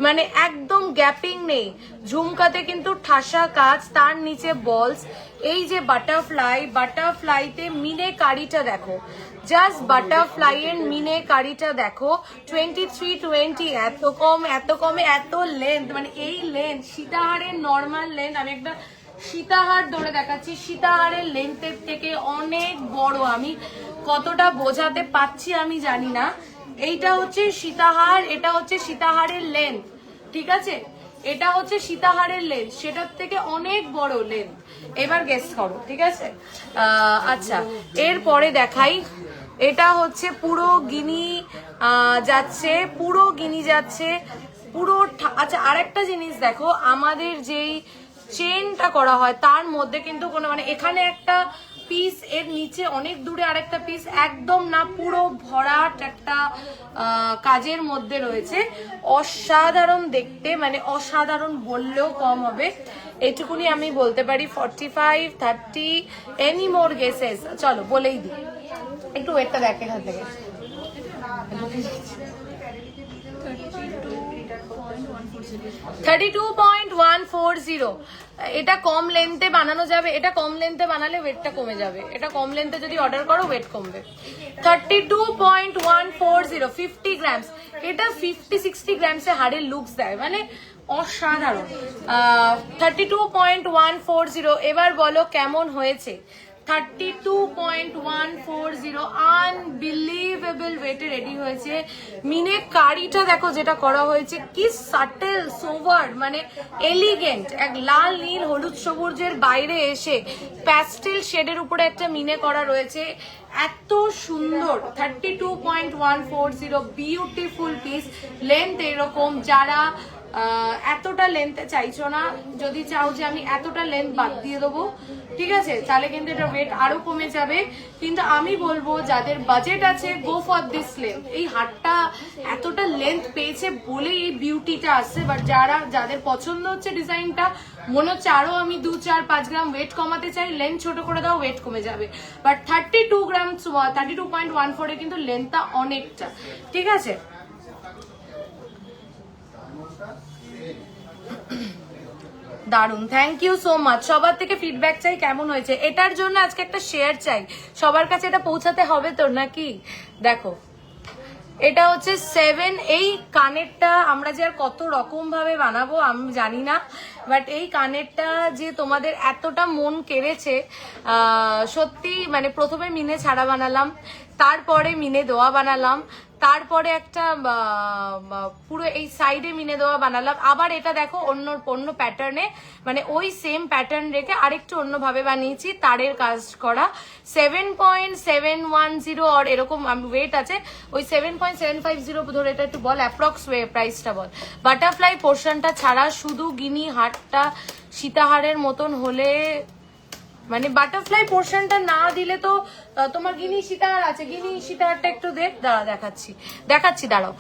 মানে একদম গ্যাপিং নেই, ঝুমকাতে কিন্তু ঠাসা কাজ, তার নিচে বলস। এই যে বাটারফ্লাই, বাটারফ্লাইতে মিনে কারিটা দেখো, জাস্ট বাটারফ্লাই এর মিনে কারিটা দেখো। 2320, এত কম, এত কমে এত লেন্থ, মানে এই লেন্থ সীতাহারের নর্মাল লেন্থ। আমি একটা সীতাহার ধরে দেখাচ্ছি, সীতাহারের লেন্থের থেকে অনেক বড়। আমি কতটা বোঝাতে পাচ্ছি আমি জানি না। এইটা হচ্ছে সীতাহার, এটা হচ্ছে সীতাহারের লেন্থ, ঠিক আছে? এটা হচ্ছে সীতাহারের লেন্থ, সেটার থেকে অনেক বড় লেন্থ। এবার গেস করো, ঠিক আছে? আচ্ছা, এরপরে দেখাই। এটা হচ্ছে পুরো গিনি যাচ্ছে, পুরো গিনি যাচ্ছে, পুরো। আচ্ছা, আরেকটা জিনিস দেখো, আমাদের যেই চেনটা করা হয় তার মধ্যে কিন্তু কোনো মানে এখানে একটা পিস, এর নিচে অনেক দূরে আরেকটা পিস, একদম না পুরো ভরাট একটা কাজের মধ্যে রয়েছে। অসাধারণ দেখতে, মানে অসাধারণ বললেও কম হবে, এইটুকুনি আমি বলতে পারি। 45, 30, এনি মোর গেসেস? চলো বলেই দিই, একটু ওয়েটটা দেখে এখান থেকে। 32.140। এটা কম লেন্থে বানানো যাবে, এটা কম লেন্থে বানালে ওয়েটটা কমে যাবে, এটা কম লেন্থে যদি অর্ডার করো ওয়েট কমবে। 32.140, 50 গ্রামস। এটা 50-60 গ্রামসে হাড়ের লুকস দেয়, মানে অসাধারণ। 32.140। এবার বলো কেমন হয়েছে? 32.140, আনবিলিভেবল ওয়েটে রেডি হয়েছে। মিনে কারিটা দেখো যেটা করা হয়েছে, কি সাটেল সোভার, মানে এলিগেন্ট। এক লাল নীল হলুদ সবুজের বাইরে এসে প্যাস্টেল শেডের উপরে একটা মিনে করা রয়েছে, এত সুন্দর। 32.140, বিউটিফুল পিস। লেন্থ এরকম, যারা এতটা লেন্থে চাইছো না, যদি চাও যে আমি এতটা লেন্থ বাদ দিয়ে দেবো, ঠিক আছে, তাহলে কিন্তু এটা ওয়েট আরো কমে যাবে। কিন্তু আমি বলবো যাদের বাজেট আছে, গো ফর দিস লেন্থ। এই হারটা এতটা লেন্থ পেয়েছে বলে এই বিউটিটা আসছে, বাট যাদের পছন্দ হচ্ছে ডিজাইনটা, মনে হচ্ছে আরো আমি 2-4-5 গ্রাম ওয়েট কমাতে চাই, লেন্থ ছোট করে দাও, ওয়েট কমে যাবে। বাট 32 গ্রাম, 32.14 কিন্তু লেন্থটা অনেকটা, ঠিক আছে? দারুন, থ্যাংক ইউ সো মাচ। সবার থেকে ফিডব্যাক চাই কেমন হয়েছে। এটার জন্য আজকে একটা শেয়ার চাই, সবার কাছে এটা পৌঁছাতে হবে তো নাকি? দেখো, এটা হচ্ছে 7। এই কানেরটা আমরা যে আর কত রকম ভাবে বানাবো আমি জানি না, বাট এই কানেরটা যে তোমাদের এতটা মন কেড়েছে, সত্যি। মানে প্রথমে মিনে ছাড়া বানালাম, তারপরে মিনে দেওয়া বানালাম, তারপরে একটা পুরো এই সাইডে মিনে দেওয়া বানালাম, আবার এটা দেখো অন্য প্যাটার্নে, মানে ওই সেম প্যাটার্ন রেখে আরেকটু অন্যভাবে বানিয়েছি, তারের কাজ করা। 7.710 আর এরকম ওয়েট আছে, ওই 7.750 ধরে। এটা একটু বল অ্যাপ্রক্স প্রাইসটা বল। বাটারফ্লাই পোর্শনটা ছাড়া শুধু গিনি হারটা সীতাহারের মতন হলে, মানে বাটারফ্লাই পোর্শনটা না দিলে তো তোমার গিনি সীতাহার আছে, গিনি সীতাহারটা একটু দেখাচ্ছি দাঁড়াও।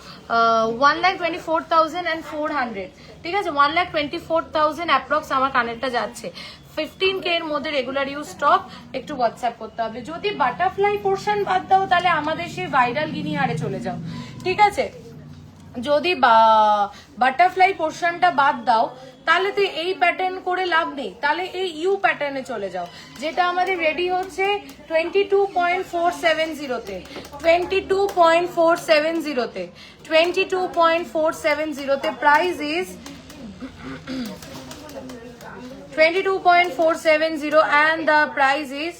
1,24,400, ঠিক আছে? 1,24,000 অ্যাপ্রক্স আমার কানেরটা যাচ্ছে। 15K এর মধ্যে রেগুলার ইউজ স্টক, একটু হোয়াটসঅ্যাপ করতে হবে। যদি বাটারফ্লাই পোর্শন বাদ দাও, তাহলে আমাদের সেই ভাইরাল গিনি হারে চলে যাও, ঠিক আছে? যদি বাটারফ্লাই পোর্শনটা বাদ দাও, তাহলে তো এই প্যাটার্ন করে লাভ নেই, তাহলে এই ইউ প্যাটার্নে চলে যাও, যেটা আমাদের রেডি হচ্ছে 22.470-তে। 22.470-তে 22.470-তে price is 22.470 and the price is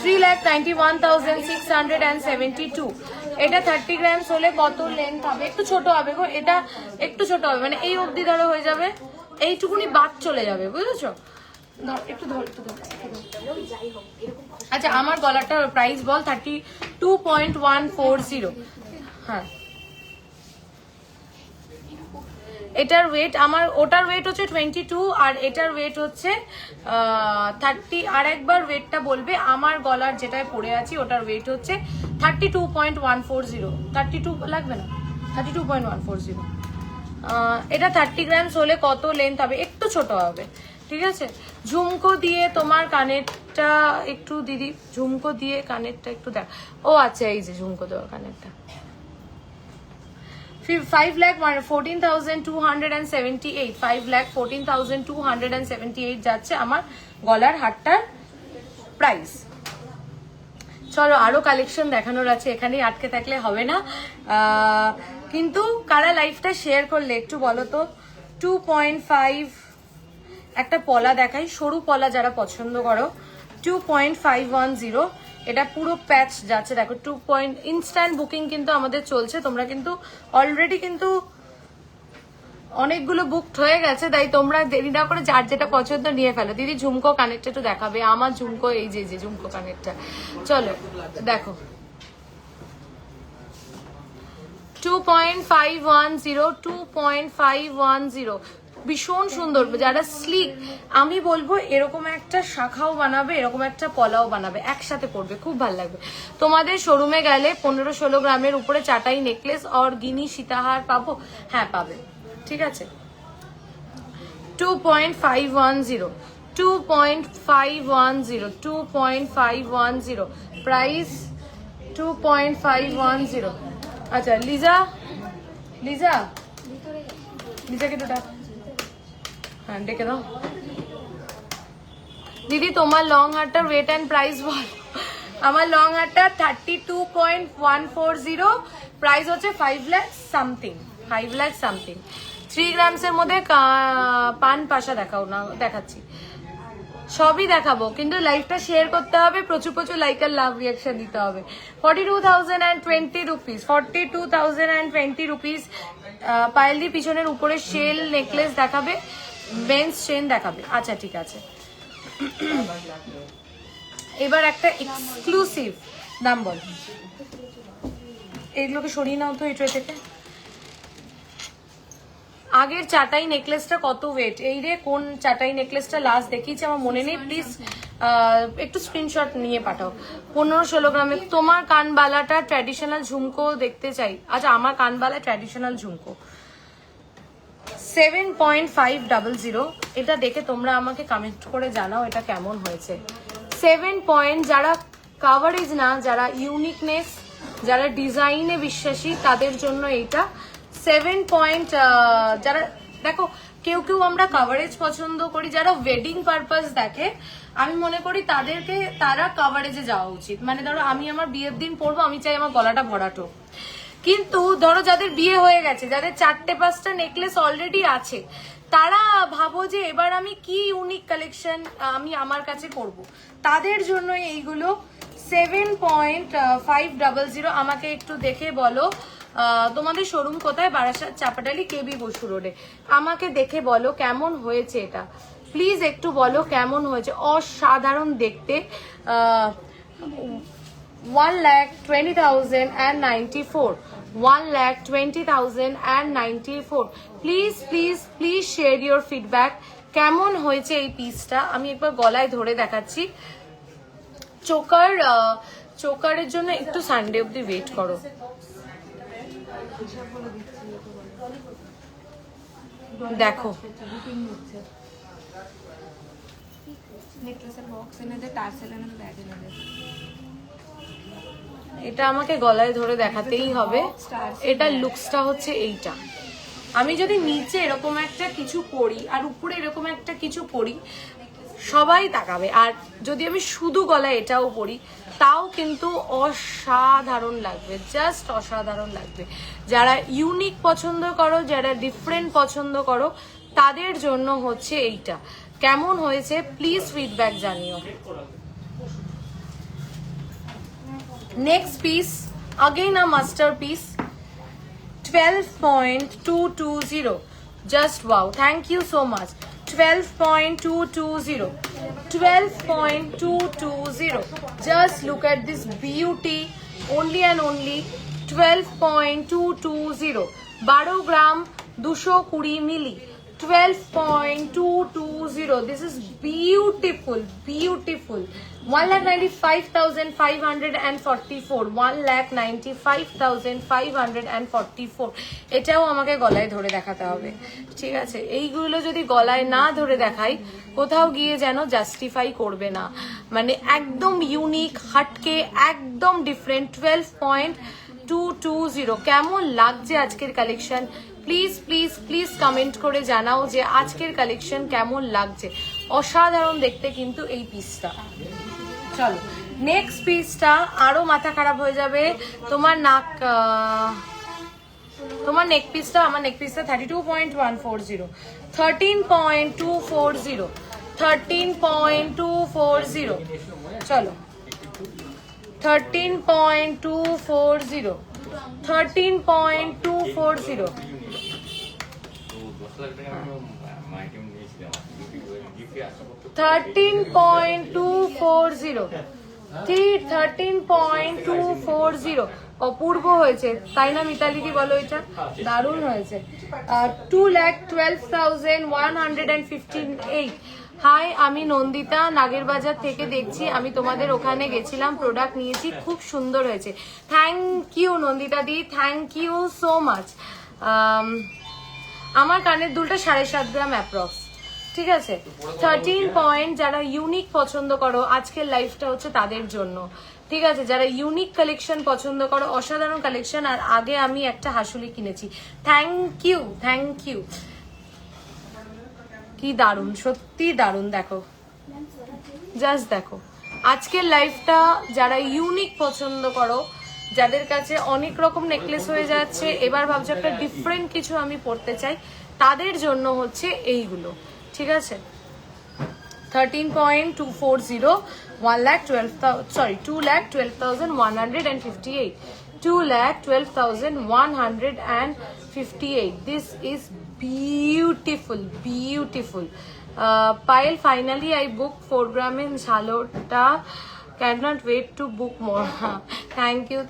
3,91,672। এটা 30 গ্রামস হলে কত লেন্থ হবে? একটু ছোট হবে গো, এটা একটু ছোট হবে, মানে এই অবধি ধরো হয়ে যাবে, এইটুকুনি বাদ চলে যাবে, বুঝেছো? একটু ধর। আচ্ছা, আমার গলাটার প্রাইস বল। 32.140। হ্যাঁ, এটার ওয়েট আমার, ওটার ওয়েট হচ্ছে 22 আর এটার ওয়েট হচ্ছে 30। আর একবার ওয়েটটা বলবে। আমার গলার যেটায় পরে আছি ওটার ওয়েট হচ্ছে 32.140। 32 লাগবে না, 32.140। এটা 30 গ্রামস হলে কত লেন্থ হবে? একটু ছোট হবে, ঠিক আছে। ঝুমকো দিয়ে তোমার কানেরটা একটু দিদি, ঝুমকো দিয়ে কানেরটা একটু দেখ। ও আচ্ছা, এই যে ঝুমকো দেওয়া কানেরটা 5,14,278, 5,14,278 যাচ্ছে আমার গলার হারটার প্রাইস। চলো আরো কালেকশন দেখানোর আছে, এখানেই আটকে থাকলে হবে না। কিন্তু কারা লাইফটা শেয়ার করলে একটু বলো তো। 2.5 একটা পলা দেখাই, সরু পলা যারা পছন্দ করো। 2.510, এটা পুরো প্যাচ যাচ্ছে দেখো। 2 ইনস্ট্যান্ট বুকিং কিন্তু আমাদের চলছে। তোমরা কিন্তু অলরেডি কিন্তু অনেকগুলো বুকড হয়ে গেছে, তাই তোমরা দেরি না করে যার যেটা পছন্দ নিয়ে ফেলো। দিদি ঝুমকো কানেরটা একটু দেখাবে? আমার ঝুমকো এই যে ঝুমকো কানেরটা, চলো দেখো। 2.510, 2.510, ভীষণ সুন্দর। যারা স্লিক, আমি বলবো এরকম একটা শাখাও বানাবে, এরকম একটা পলাও বানাবে, একসাথে পরবে, খুব ভালো লাগবে। তোমাদের শোরুমে গেলে 15-16 গ্রামের উপরে চাটাই নেকলেস আর গিনি সীতাহার পাবো? হ্যাঁ পাবে, ঠিক আছে। 2.510, 2.510, 2.510, প্রাইস 2.510। আচ্ছা লিজাকে তো ডাক, হ্যাঁ ডেকে দাও। দিদি তোমার লং হারটার ওয়েট অ্যান্ড প্রাইস বল। আমার লং হারটা 32.140, প্রাইস হচ্ছে 5 লাখ সামথিং। 3 গ্রামসের মধ্যে পান পাশা দেখাও না, দেখাচ্ছি, সবই দেখাবো, কিন্তু লাইভটা শেয়ার করতে হবে, প্রচুর প্রচুর লাইক আর লাভ রিয়াকশন দিতে হবে। 42,020 রুপিস, 42,020 রুপিস। পায়েলদি পিছনের উপরে শেল নেকলেস দেখাবে, বেন্স চেন দেখাবে। আচ্ছা ঠিক আছে, এবার একটা এক্সক্লুসিভ দাম বল। এইগুলোকে সরিয়ে নাও তো এই ট্রে থেকে। আগের চাটাই নেকলেসটা কত ওয়েট? এই রে, কোন চাটাই নেকলেসটা লাস্ট দেখিয়েছি আমার মনে নেই, প্লিজ একটু স্ক্রিনশট নিয়ে পাঠাও। 15-16 গ্রামে। তোমার কানবালাটা ট্র্যাডিশনাল ঝুমকো দেখতে চাই। আচ্ছা আমার কানবালা ট্র্যাডিশনাল ঝুমকো 7.500। এটা দেখে তোমরা আমাকে কমেন্ট করে জানাও এটা কেমন হয়েছে। 7 পয়েন্ট। যারা কাভারেজ না, যারা ইউনিকনেস, যারা ডিজাইনে বিশ্বাসী, তাদের জন্য এইটা 7 পয়েন্ট। যারা দেখো, কেউ কেউ আমরা কাভারেজ পছন্দ করি, যারা ওয়েডিং পারপাস দেখে, আমি মনে করি তারা কাভারেজে যাওয়া উচিত। মানে ধরো আমি আমার বিয়ের দিন পরবো, আমি চাই আমার গলাটা ভরাটো। কিন্তু ধরো যাদের বিয়ে হয়ে গেছে, যাদের 4-5টা নেকলেস অলরেডি আছে, তারা ভাবো যে এবার আমি কি ইউনিক কালেকশন আমি আমার কাছে করব, তাদের জন্য এইগুলো 7.500। আমাকে একটু দেখে বলো তোমাদের শোরুম কোথায়? বারাসাত, চাপাটালি, কেবি বসু রোডে। আমাকে দেখে বলো কেমন হয়েছে এটা, প্লিজ একটু বলো কেমন হয়েছে। অসাধারণ দেখতে। 1,20,094, 1,20,094। Please please please share your feedback. কেমন হয়েছে এই পিসটা? আমি একবার গলায় ধরে দেখাচ্ছি। চোকারের জন্য একটু সানডে অব্দি ওয়েট করো। দেখো নেকলেসের বক্স এনে দে, টার্সেল এনে দে, ব্যাগ এনে দে। এটা আমাকে গলায় ধরে দেখাতেই হবে। এটা লুকসটা হচ্ছে এইটা। আমি যদি নিচে এরকম একটা কিছু পরি আর উপরে এরকম একটা কিছু পরি, সবাই তাকাবে। আর যদি আমি শুধু গলায় এটাও পরি, তাও কিন্তু অসাধারণ লাগবে, জাস্ট অসাধারণ লাগবে। যারা ইউনিক পছন্দ করো, যারা ডিফারেন্ট পছন্দ করো, তাদের জন্য হচ্ছে এইটা। কেমন হয়েছে প্লিজ ফিডব্যাক জানিও। Next piece, again a masterpiece, 12.220. Just wow, thank you so much. 12.220, 12.220. Just look at this beauty, only and only 12.220. 12 gram 220 milli 12.220. This is beautiful, beautiful. 1,95,544. 1,95,544. এটাও আমাকে গলায় ধরে দেখাতে হবে, ঠিক আছে? এইগুলো যদি গলায় না ধরে দেখাই, কোথাও গিয়ে যেন জাস্টিফাই করবে না। মানে একদম ইউনিক, হাটকে, একদম ডিফারেন্ট। 12.220। কেমন লাগছে আজকের collection? Please please please comment করে জানাও যে আজকের কালেকশন কেমন লাগছে। অসাধারণ দেখতে কিন্তু এই পিসটা। চলো নেক্সট পিসটা আরো মাথা খারাপ হয়ে যাবে। তোমার নেক পিসটা, আমার নেক পিসটা 32.140, 13.240, 13.240। চলো 13.240, 13.240। 13.240, 13.240। অপূর্ব হয়েছে তাই না মিতালিদি, বলো? এটা দারুণ হয়েছে। 2,12,158। হাই, আমি নন্দিতা নাগেরবাজার থেকে দেখছি। আমি তোমাদের ওখানে গেছিলাম, প্রোডাক্ট নিয়েছি, খুব সুন্দর হয়েছে। থ্যাংক ইউ নন্দিতা দি, থ্যাংক ইউ সো মাচ। আমার কানের দুলটা 7.5 গ্রাম অ্যাপ্রক্স, ঠিক আছে? 13 পয়েন্ট। যারা ইউনিক পছন্দ করো, আজকের লাইফটা হচ্ছে তাদের জন্য, ঠিক আছে? যারা ইউনিক কালেকশন পছন্দ করো, অসাধারণ কালেকশন। আর আগে আমি একটা হাসুলি কিনেছি। Thank you, thank you. কি দারুণ, সত্যি দারুণ। দেখো, জাস্ট দেখো আজকের লাইফটা। যারা ইউনিক পছন্দ করো, যাদের কাছে অনেক রকম নেকলেস হয়ে যাচ্ছে, এবার ভাবছো একটা ডিফারেন্ট কিছু আমি পড়তে চাই, তাদের জন্য হচ্ছে এইগুলো, ঠিক আছে? 13.240, 2,12,158, 2,12,158. This is beautiful, beautiful. Payal, finally I booked 4 gram in Shalota. Cannot wait to book more. Thank you,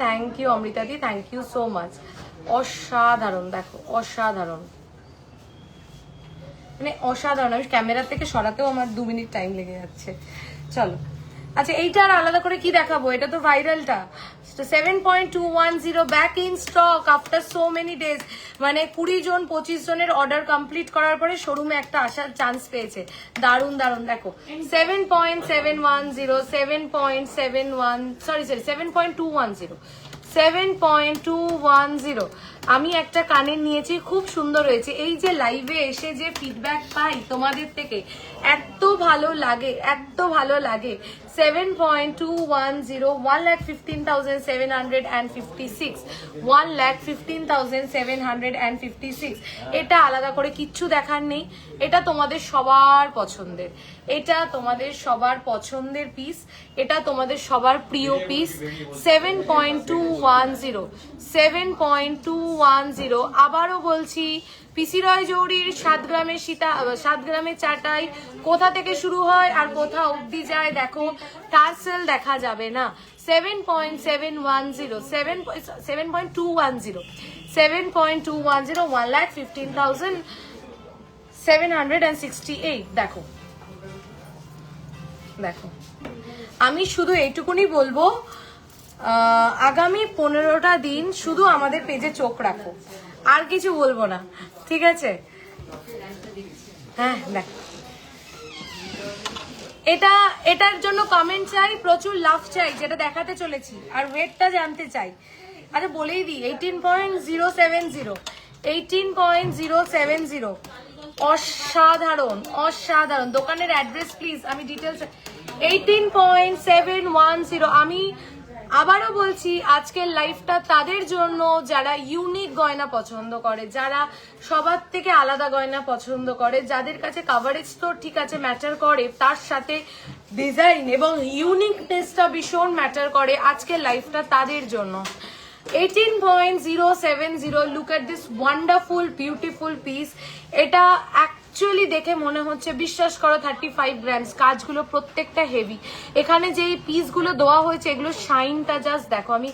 Amrita di, thank you so much. অসাধারণ, দেখো অসাধারণ, মানে অসাধারণ। আমি ক্যামেরা থেকে সরাতেও আমার 2 মিনিট টাইম লেগে যাচ্ছে। চলো, আচ্ছা এইটা আর আলাদা করে কি দেখাবো? এটা তো ভাইরালটা। 7.210 back in stock after so many days. মানে 20 জন 25 জনের অর্ডার কমপ্লিট করার পরে শোরুমে একটা আসার চান্স পেয়েছে। দারুণ দারুণ। দেখো 7.210, 7.210। আমি একটা কানের নিয়েছি, খুব সুন্দর হয়েছে। এই যে লাইভে এসে যে ফিডব্যাক পাই তোমাদের থেকে, এত ভালো লাগে, এত ভালো লাগে। 7.210, 1,15,756, 1,15,756। এটা আলাদা করে কিচ্ছু দেখার নেই, এটা তোমাদের সবার পছন্দের, এটা তোমাদের সবার পছন্দের পিস, এটা তোমাদের সবার প্রিয় পিস। 7.210, 7.210। আবারও বলছি, পিসি রয় জৌড়ির 7 গ্রামের 7 গ্রামের চাটাই কোথা থেকে শুরু হয় আর কোথা অবধি যায় দেখো, টার্সেল দেখা যাবে না। 7.710, 7.210, 1,15,768। দেখো দেখো, আমি শুধু এইটুকুনি বলবো, আগামী 15টা দিন শুধু আমাদের পেজে চোখ রাখো, আর কিছু বলবো না, ঠিক আছে? হ্যাঁ দেখ, এটার জন্য কমেন্ট চাই, প্রচুর লাভ চাই, যেটা দেখাতে চলেছি, আর ওয়েটটা জানতে চাই। আচ্ছা বলেই দিই, 18.070, 18.070। অসাধারণ, অসাধারণ। দোকানের অ্যাড্রেস প্লিজ, আমি ডিটেলস। 18.710। আমি আবারও বলছি, আজকের লাইফটা তাদের জন্য যারা ইউনিক গয়না পছন্দ করে, যারা সবার থেকে আলাদা গয়না পছন্দ করে, যাদের কাছে কাভারেজ তো ঠিক আছে ম্যাটার করে, তার সাথে ডিজাইন এবং ইউনিকনেসটা ভীষণ ম্যাটার করে। আজকের লাইফটা তাদের জন্য। 18.070। Look at this wonderful beautiful piece. এটা অ্যাকচুয়ালি দেখে মনে হচ্ছে, বিশ্বাস করো 35 গ্রামস। কাজগুলো প্রত্যেকটা হেভি। এখানে যে পিসগুলো দেওয়া হয়েছে, এগুলো শাইনটা জাস্ট দেখো। আমি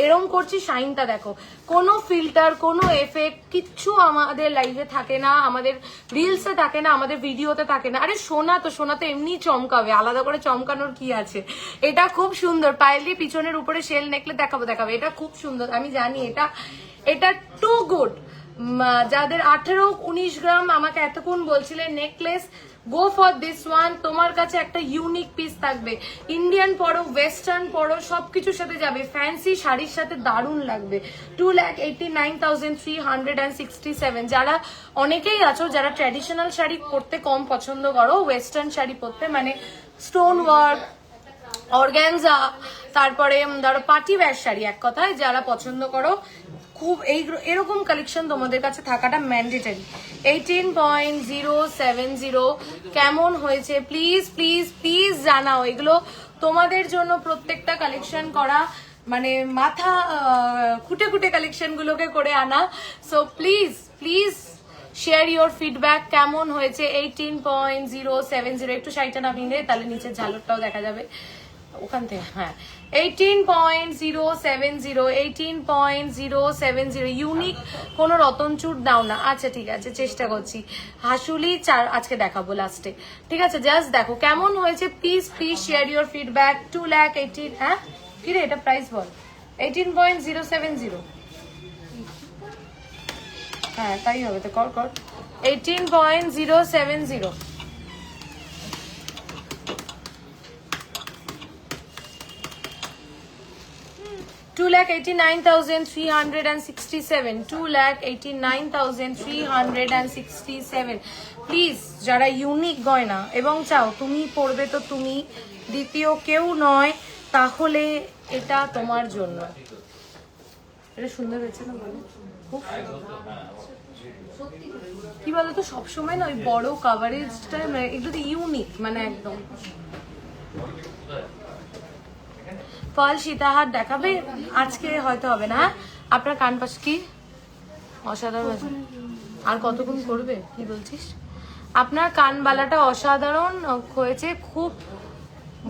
এরম করছি, শাইনটা দেখো, কোনো ফিল্টার, কোনো এফেক্ট কিচ্ছু আমাদের লাইভে থাকে না, আমাদের রিলসে থাকে না, আমাদের ভিডিওতে থাকে না। আরে সোনা তো এমনি চমকাবে, আলাদা করে চমকানোর কি আছে। এটা খুব সুন্দর, পায়েল দিয়ে পিছনের উপরে শেল নেকলে দেখাবো, এটা খুব সুন্দর, আমি জানি এটা টু গুড। যাদের 18-19 গ্রাম আমাকে এতক্ষণ বলছিলেন necklace, go for this one. তোমার কাছে একটা ইউনিক পিস থাকবে, ইন্ডিয়ান পরো, ওয়েস্টার্ন পরো, সবকিছুর সাথে যাবে, ফ্যান্সি শাড়ির সাথে দারুণ লাগবে। 2,89,367। যারা অনেকেই আছো যারা ট্র্যাডিশনাল শাড়ি পরতে কম পছন্দ করো, ওয়েস্টার্ন শাড়ি পরতে, মানে স্টোন ওয়ার্ক, অর্গ্যানজা, তারপরে ধরো পার্টি ওয়্যার শাড়ি, এক কথায় যারা পছন্দ করো, খুব এরকম কালেকশন তোমাদের কাছে থাকাটা ম্যান্ডেটারি। 18.070 কেমন হয়েছে প্লিজ প্লিজ প্লিজ জানাও। এগুলো তোমাদের জন্য প্রত্যেকটা কালেকশন করা, মানে মাথা খুঁটে খুঁটে কালেকশন গুলোকে করে আনা। So please please share your feedback, কেমন হয়েছে। 18.070 একটু শাড়িটা নামিয়ে তাহলে নিচের ঝালরটাও দেখা যাবে ওখান থেকে। হ্যাঁ, 18.070 ইউনিক কোনো রতনচুর দাও না। আচ্ছা ঠিক আছে, চেষ্টা করছি। হাসুলি 4 আজকে দেখাবো লাস্টে, ঠিক আছে। জাস্ট দেখো কেমন হয়েছে, please please share your feedback. 2,18,000। হ্যাঁ কিরে, এটা প্রাইস বল। 18.070। হ্যাঁ তাই হবে তো, কর 18.070। 2,89,367। 2,89,367। প্লিজ যারা ইউনিক গয়না এবং চাও তুমি পরবে তো তুমি, দ্বিতীয় কেউ নয়, তাহলে এটা তোমার জন্য। এটা সুন্দর হয়েছে না বলো, খুব কি বলতো, সবসময় না ওই বড় কাভারেজটা একটু ইউনিক, মানে একদম। ফল সীতাহার দেখাবে আজকে, হয়তো হবে না। আপনার কান পাশ কি অসাধারণ আছে, আর কতক্ষণ করবে, কি বলছিস? আপনার কানবালাটা অসাধারণ হয়েছে, খুব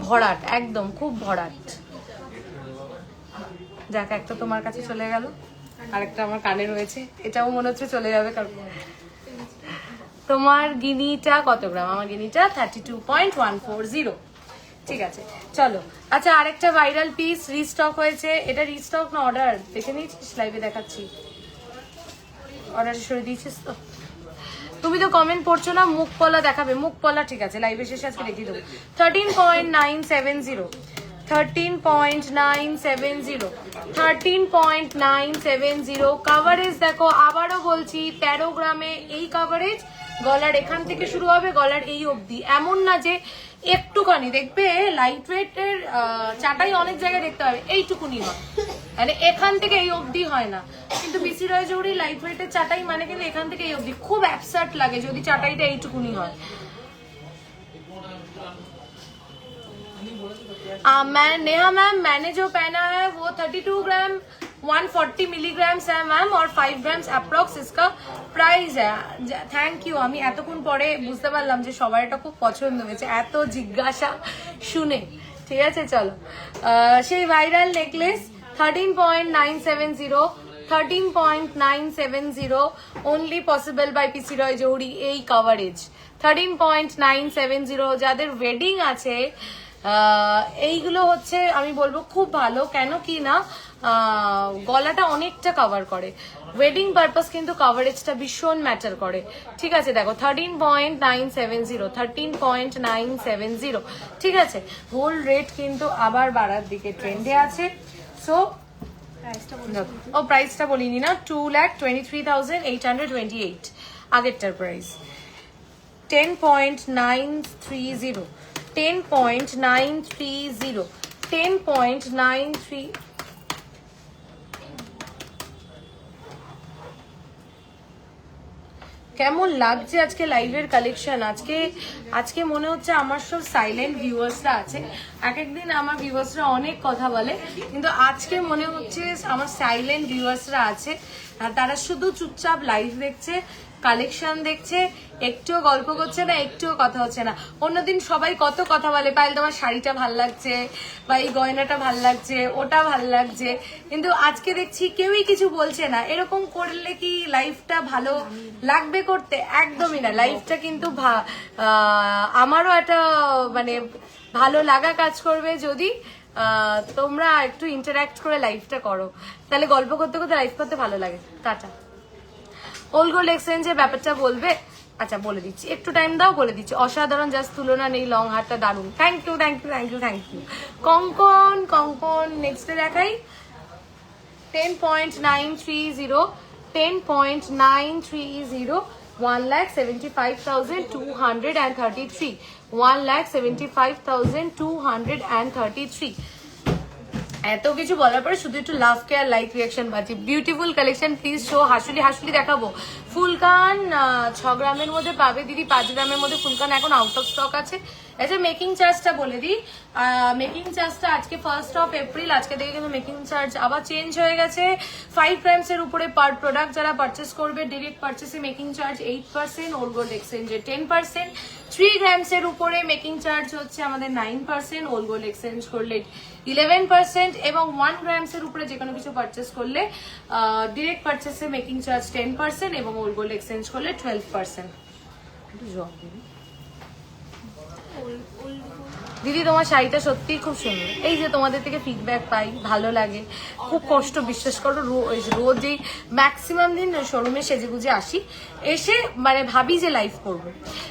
ভরাট, একদম খুব ভরাট। যাক, একটা তোমার কাছে চলে গেল, আরেকটা আমার কানে রয়েছে, এটাও মনে হচ্ছে চলে যাবে। কারণ তোমার গিনিটা কত গ্রাম? আমার গিনিটা 32.140। ঠিক আছে চলো। আচ্ছা, আরেকটা ভাইরাল পিস রিস্টক হয়েছে। এটা রিস্টক না অর্ডার? দেখে নিয়েছিস, লাইভে দেখাচ্ছি। অর্ডার সরে দিয়েছিস তো? তুমি তো কমেন্ট পড়ছো না। মুখ পলা দেখাবে, মুখ পলা, ঠিক আছে লাইভে শেষে আজকে দেখিয়ে দেবো। 13.970। 13.970। 13.970 কাভারেজ দেখো, আবারও বলছি 13 গ্রামে এই কাভারেজ। গলার এখান থেকে শুরু হবে, গলার এই অবধি। এমন না যে একটুখানি, দেখবে লাইট ওয়েটের চাটাই অনেক জায়গায় দেখতে হবে এইটুকুনি হয়, মানে এখান থেকে এই অবধি হয় না। কিন্তু বিসি রয় জৌড়ি লাইট ওয়েটের চাটাই মানে কিন্তু এখান থেকে এই অবধি। খুব অ্যাবসার্ট লাগে যদি চাটাইটা এইটুকুনি হয়। नेहा मैम, मैंने जो पहना है वो 32 ग्राम 140 मिलीग्राम्स है मैम, और 5 ग्राम्स अप्रॉक्स इसका प्राइस है। Thank you. আমি এতক্ষণ পরে বুঝতে পারলাম যে সবার এটা খুব পছন্দ হয়েছে, এত জিজ্ঞাসা শুনে। ঠিক আছে চলো, সেই viral necklace 13.970। 13.970 only possible by পিসি রয় জৌড়ি এই কভারেজ। 13.970 যাদের ওয়েডিং আছে, এইগুলো হচ্ছে আমি বলবো খুব ভালো। কেন কি না, গলাটা অনেকটা কভার করে, ওয়েডিং পারপাস কিন্তু কভারেজটা ভীষণ ম্যাটার করে। ঠিক আছে দেখো 13.970। 13.970 ঠিক আছে। গোল্ড রেট কিন্তু আবার বাড়ার দিকে ট্রেন্ডে আছে। সো ও প্রাইসটা বলিনি না, 2,23,828 আগেরটার প্রাইস। 10.930। 10.930। 10.93। কেমন লাগছে আজকে লাইভের কালেকশন? আজকে মনে হচ্ছে আমার সব সাইলেন্ট ভিউয়ার্সরা আছে। এক একদিন আমার ভিউয়ার্সরা অনেক কথা বলে, কিন্তু আজকে মনে হচ্ছে আমার সাইলেন্ট ভিউয়ার্সরা আছে, আর তারা শুধু চুপচাপ লাইভ দেখছে, কালেকশন দেখছে, একটুও গল্প করছে না, একটুও কথা হচ্ছে না। অন্যদিন সবাই কত কথা বলে, পায়েল তোমার শাড়িটা ভাল লাগছে, বা এই গয়নাটা ভাল লাগছে, ওটা ভাল লাগছে, কিন্তু আজকে দেখছি কেউই কিছু বলছে না। এরকম করলে কি লাইফটা ভালো লাগবে করতে? একদমই না। লাইফটা কিন্তু আমারও একটা মানে ভালো লাগা কাজ করবে যদি তোমরা একটু ইন্টারঅ্যাক্ট করে লাইফটা করো, তাহলে গল্প করতে করতে লাইফ করতে ভালো লাগে। টাটা। ওল্ড গোল্ড এক্সচেঞ্জের ব্যাপারটা বলবে? আচ্ছা বলে দিচ্ছি, একটু টাইম দাও, বলে দিচ্ছি। অসাধারণ, জাস্ট তুলনা নেই, লং হারটা দারুণ। Thank you thank you thank you thank you. কঙ্কন কঙ্কন নেক্সটে দেখাই। 10.930, 10.930, 1,75,233, 1,75,233। এত কিছু বলার পরে শুধু একটু লাভ কেয়ার লাইক রিয়াকশন বাকি। Beautiful collection, please show. হাসুলি হাসুলি দেখাবো। ফুলকান 6 গ্রামের মধ্যে পাবে দিদি, 5 গ্রামের মধ্যে ফুলকান এখন আউট অফ স্টক আছে। আচ্ছা মেকিং চার্জটা বলে দিই। মেকিং চার্জটা আজকে 1st অফ এপ্রিল, আজকে থেকে কিন্তু মেকিং চার্জ আবার চেঞ্জ হয়ে গেছে। 5 গ্রামসের উপরে পার প্রোডাক্ট যারা পারচেস করবে, ডিরেক্ট পারচেসে মেকিং চার্জ 8%, ওল্ড গোল্ড এক্সচেঞ্জে 10%। 3 গ্রামসের উপরে মেকিং চার্জ হচ্ছে আমাদের 9%, ওল্ড গোল্ড এক্সচেঞ্জ করলে 11%, এবং 1 গ্রামসের উপরে যে কোনো কিছু পারচেস করলে ডিরেক্ট পারচেসে মেকিং চার্জ 10%, এবং ওল্ড গোল্ড এক্সচেঞ্জ করলে 12%। দিদি তোমার শাড়িটা সত্যিই খুব সুন্দর। এই যে তোমাদের থেকে ফিডব্যাক পাই, ভালো লাগে, খুব কষ্ট, বিশ্বাস করো। রোজ এই ম্যাক্সিমাম দিন শোরুমে সেজেগুজে আসি, এসে মানে ভাবি যে লাইভ করব,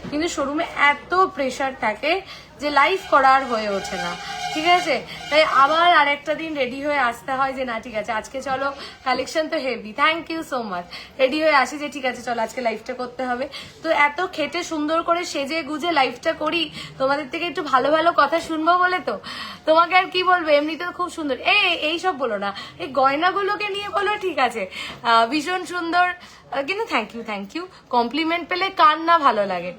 কিন্তু শোরুমে এত প্রেশার থাকে যে লাইভ করার হয়ে ওঠে না, ঠিক আছে? তাই আবার আরেকটা দিন রেডি হয়ে আসতে হয় যে না ঠিক আছে আজকে চলো, কালেকশন তো heavy, thank you so much. Ready হয়ে আসি যে ঠিক আছে চলো আজকে লাইভটা করতে হবে। তো এত খেটে সুন্দর করে সেজে গুজে লাইভটা করি তোমাদের থেকে একটু ভালো ভালো কথা শুনবো বলে। তো তোমাকে আর কি বলবো, এমনিতে খুব সুন্দর। এইসব বলো না, এই গয়নাগুলোকে নিয়ে বলো, ঠিক আছে? ভীষণ সুন্দর, কিন্তু থ্যাংক ইউ। কমপ্লিমেন্ট পেলে কার না ভালো লাগে।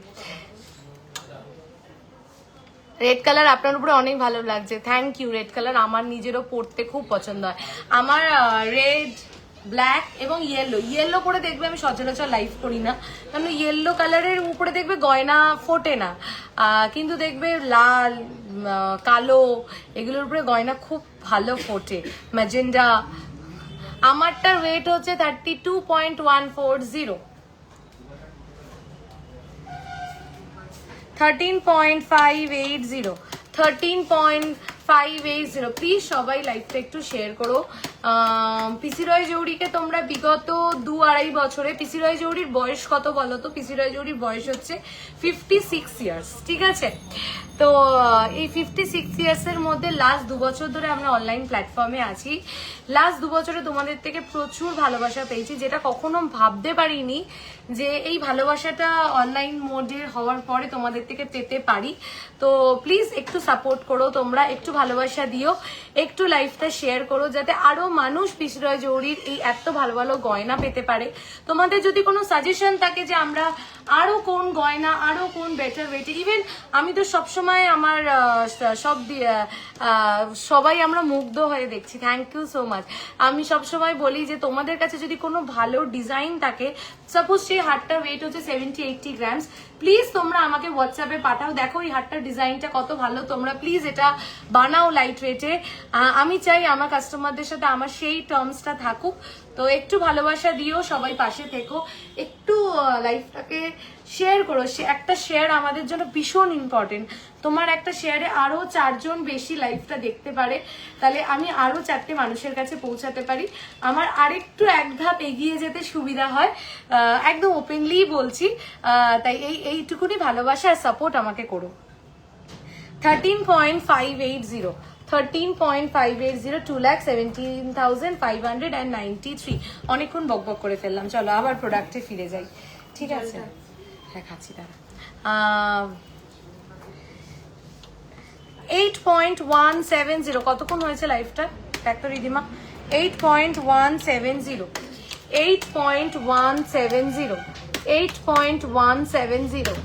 রেড কালার আপনার উপরে অনেক ভালো লাগছে, থ্যাংক ইউ। রেড কালার আমার নিজেরও পরতে খুব পছন্দ হয়। আমার রেড, ব্ল্যাক এবং ইয়েলো পরে দেখবে আমি সচরাচর লাইভ করি না, কারণ ইয়েলো কালারের উপরে দেখবে গয়না ফোটে না, কিন্তু দেখবে লাল, কালো এগুলোর উপরে গয়না খুব ভালো ফোটে। ম্যাজেন্ডা। আমারটার ওয়েট হচ্ছে 32.140, 13.580, 13.580। প্লিজ সবাই লাইভটা একটু শেয়ার করো। পিসি রয় জৌড়িকে তোমরা বিগত 2-2.5 বছরে, পিসি রয় জৌড়ির বয়স কত বলো তো? পিসি রয় জৌড়ির বয়স হচ্ছে 56 ইয়ার্স, ঠিক আছে? তো এই 56 ইয়ার্সের মধ্যে লাস্ট 2 বছর ধরে আমরা অনলাইন প্ল্যাটফর্মে আছি। লাস্ট 2 বছরে তোমাদের থেকে প্রচুর ভালোবাসা পেয়েছি, যেটা কখনো ভাবতে পারিনি যে এই ভালোবাসাটা অনলাইন মোডে হওয়ার পরে তোমাদের থেকে পেতে পারি। তো প্লিজ একটু সাপোর্ট করো, তোমরা একটু ভালোবাসা দিও, একটু লাইফটা শেয়ার করো, যাতে আরো মানুষ পিসি রয় জৌড়ির এই এত ভালো ভালো গয়না পেতে পারে। তোমাদের যদি কোনো সাজেশন থাকে যে আমরা আরো কোন গয়না, আরো কোন বেটার ওয়েটে, ইভেন আমি তো সবসময় আমার সবাই আমরা মুগ্ধ হয়ে দেখছি, থ্যাংক ইউ সো মাচ। আমি সবসময় বলি যে তোমাদের কাছে যদি কোনো ভালো ডিজাইন থাকে, সাপোজ সেই হারটা ওয়েট হচ্ছে 70-80 গ্রামস, প্লিজ তোমরা আমাকে হোয়াটসঅ্যাপে পাঠাও, দেখো এই হারটার ডিজাইনটা কত ভালো, তোমরা প্লিজ এটা বানাও লাইট ওয়েটে। আমি চাই আমার কাস্টমারদের সাথে আমার সেই টার্মসটা থাকুক। তো একটু ভালোবাসা দিও, সবাই পাশে থেকো, একটু লাইফটাকে শেয়ার করো। একটা শেয়ার আমাদের জন্য ভীষণ ইম্পর্টেন্ট। তোমার একটা শেয়ারে আরো 4 জন বেশি লাইফটা দেখতে পারে, তাহলে আমি আরো 4টে মানুষের কাছে পৌঁছাতে পারি, আমার আরেকটু এক ধাপ এগিয়ে যেতে সুবিধা হয়। একদম ওপেনলি বলছি। তাই এইটুকুনি ভালোবাসা আর সাপোর্ট আমাকে করো। 13.580, 13.580, 2,17,593। অনেকক্ষণ বকবক করে ফেললাম, চলো আবার প্রোডাক্টে ফিরে যাই, ঠিক আছে? হ্যাঁ খাচ্ছি দাঁড়া। 8.170, কতক্ষণ হয়েছে লাইফটা? দেখ তো রিদিমা। 8.170, 8.170, 8.170,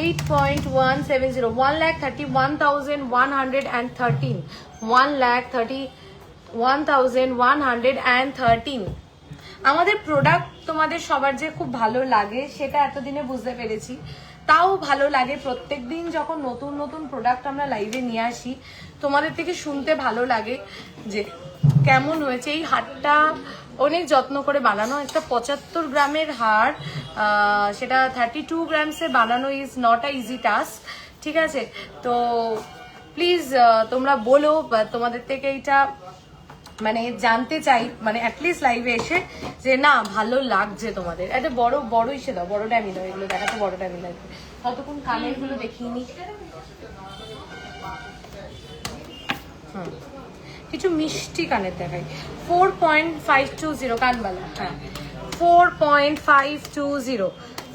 8.170, 1,31,113, 1,31,113। আমাদের প্রোডাক্ট তোমাদের সবার যে খুব ভালো লাগে সেটা এতদিনে বুঝতে পেরেছি। তাও ভালো লাগে প্রত্যেকদিন যখন নতুন নতুন প্রোডাক্ট আমরা লাইভে নিয়ে আসি, তোমাদের থেকে শুনতে ভালো লাগে যে কেমন হয়েছে। এই হারটা অনেক যত্ন করে বানানো, একটা 75 গ্রামের হার, সেটা 32 গ্রামসে বানানো is not a easy task, ঠিক আছে? তো প্লিজ তোমরা বলো, তোমাদের থেকে এটা মানে জানতে চাই, মানে অ্যাটলিস্ট লাইভে এসে যে না ভালো লাগছে তোমাদের। একটা বড় বড় ইসে দাও, বড় ড্যামি দাও, এগুলো দেখাতে বড় ড্যামি লাগবে। কতক্ষণ কানের গুলো দেখিয়ে নি। কিছু মিষ্টি কানের দেখাই। 4.520 কানবালা, হ্যাঁ 4.520,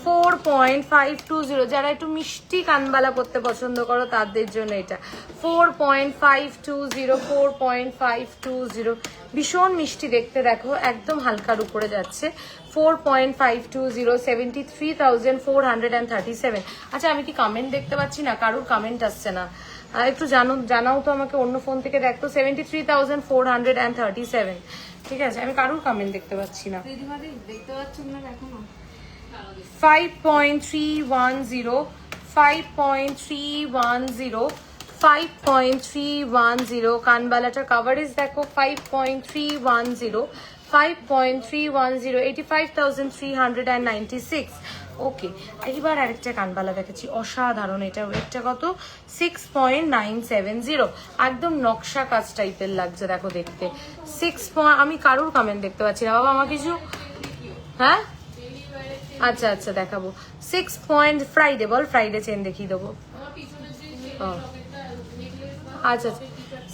4.520। যারা একটু মিষ্টি কানবালা পরতে পছন্দ করো তাদের জন্য এটা 4.520, 4.520। ভীষণ মিষ্টি দেখতে, দেখো একদম হালকার উপরে যাচ্ছে। 4.520, 73,437। আচ্ছা আমি কি কমেন্ট দেখতে পাচ্ছি না? কারোর কমেন্ট আসছে না, একটু জানাও তো আমাকে। অন্য ফোন থেকে দেখতো 73,437, ঠিক আছে? আমি কারোর কমেন্ট দেখতে পাচ্ছি না। দিদিমাদি দেখতে পাচ্ছেন না এখনো? 5.310, 5.310, 5.310। কানবালাটার কাভারেজ দেখো 5.310, 5.310, 85,396। ওকে, এইবার আরেকটা কানবালা দেখেছি, অসাধারণ। এটা ওয়েটটা কত? 6.970। একদম নকশা কাজ টাইপের লাগছে দেখো দেখতে। 6 আমি কারোর কমেন্ট দেখতে পাচ্ছি না বাবা, আমার কিছু। হ্যাঁ আচ্ছা আচ্ছা দেখাবো। 6 পয়েন্ট ফ্রাইডে, বল ফ্রাইডে চেন দেখিয়ে দেবো। আচ্ছা আচ্ছা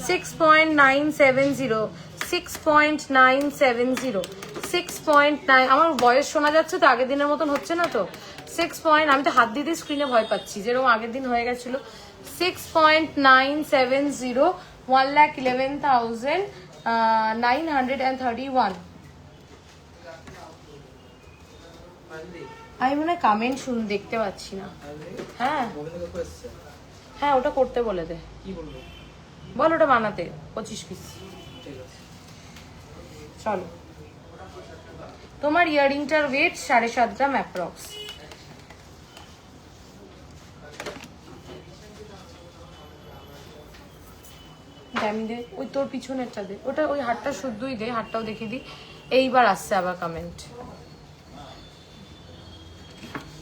6.970, 6.970, 6.9। আমার বয়স শোনা যাচ্ছে তো? আগের দিনের মতন হচ্ছে না তো? 6 পয়েন্ট, আমি তো হাত দিতে স্ক্রিনে ভয় পাচ্ছি যেরকম আগের দিন হয়ে গেছিল। 6.970, 1,11,931। আমি মনে হয় কমেন্ট দেখতে পাচ্ছি না। হ্যাঁ হ্যাঁ ওটা করতে বলে দে। বল ওটা বানাতে 25 পিস। চলো, তোমার ইয়ারিংটার ওয়েট 7.5 গ্রাম অ্যাপ্রক্স। দামি দে, ওই তোর পিছনেরটা দে, ওটা ওই হাতটা শুদ্ধই দে, হাতটাও দেখিয়ে দি। এইবার আসছে আবার কমেন্ট।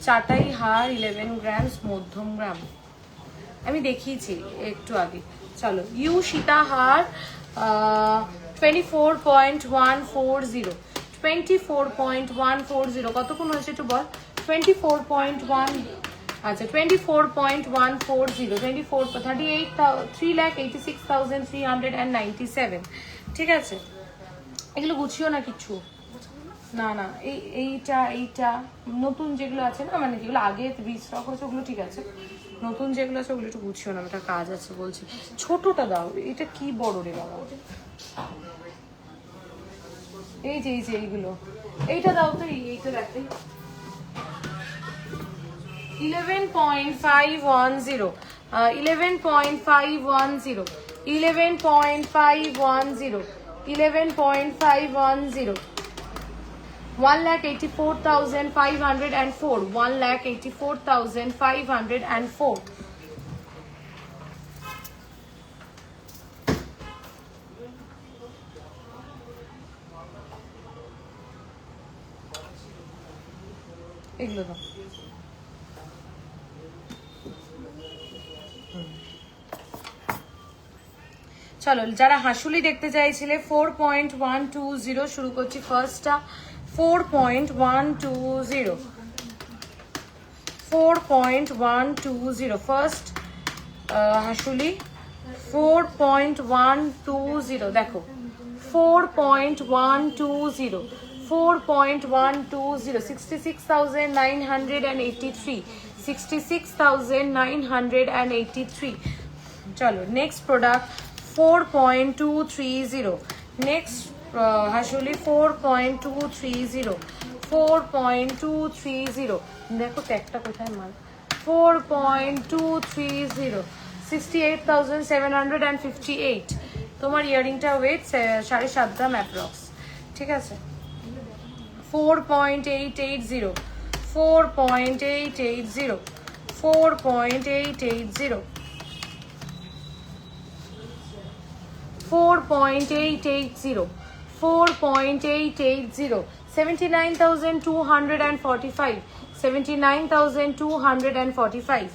চাটাই হার 11 গ্রাম মধ্যম গ্রাম, আমি দেখিয়েছি একটু আগে। চলো, ইউ সীতাহার 24.140, 24.140। কতক্ষণ হয়েছে একটু বল? 24.1, আচ্ছা 24.140, 3,86,397। ঠিক আছে, এগুলো গুছিও না কিছু। না না, এইটা নতুন যেগুলো আছে না, মানে যেগুলো আগে রিস্টক হয়েছে ওগুলো ঠিক আছে, নতুন যেগুলো আছে ওগুলো একটু গুছিও না, একটা কাজ আছে বলছি। ছোটটা দাও, এটা কি বড় রে বাবা। এই যে এইগুলো, এইটা দাও তো, এইটা দেখতে। 11.510, 11.510, 11.510, 11.510, 1,84,504, 1,84,504। এগুলো দাও। চলো, যারা হাসুলি দেখতে চাইছিলে 4.120 শুরু করছি। ফার্স্টটা 4.120, 4.120 ফার্স্ট হাসুলি 4.120। দেখো 4.120, 4.120, 66,983, 66,983। চলো, নেক্সট প্রোডাক্ট 4.230, নেক্সট হাসুলি 4.230, 4.230। দেখো ট্যাগটা কোথায় মাল। 4.230, 68,758। তোমার ইয়ারিংটা ওয়েট 7.5 গ্রাম অ্যাপ্রক্স, ঠিক আছে? 4.880, 4.880, 4.880, 4.880, 4.880, 79,245, 79,245,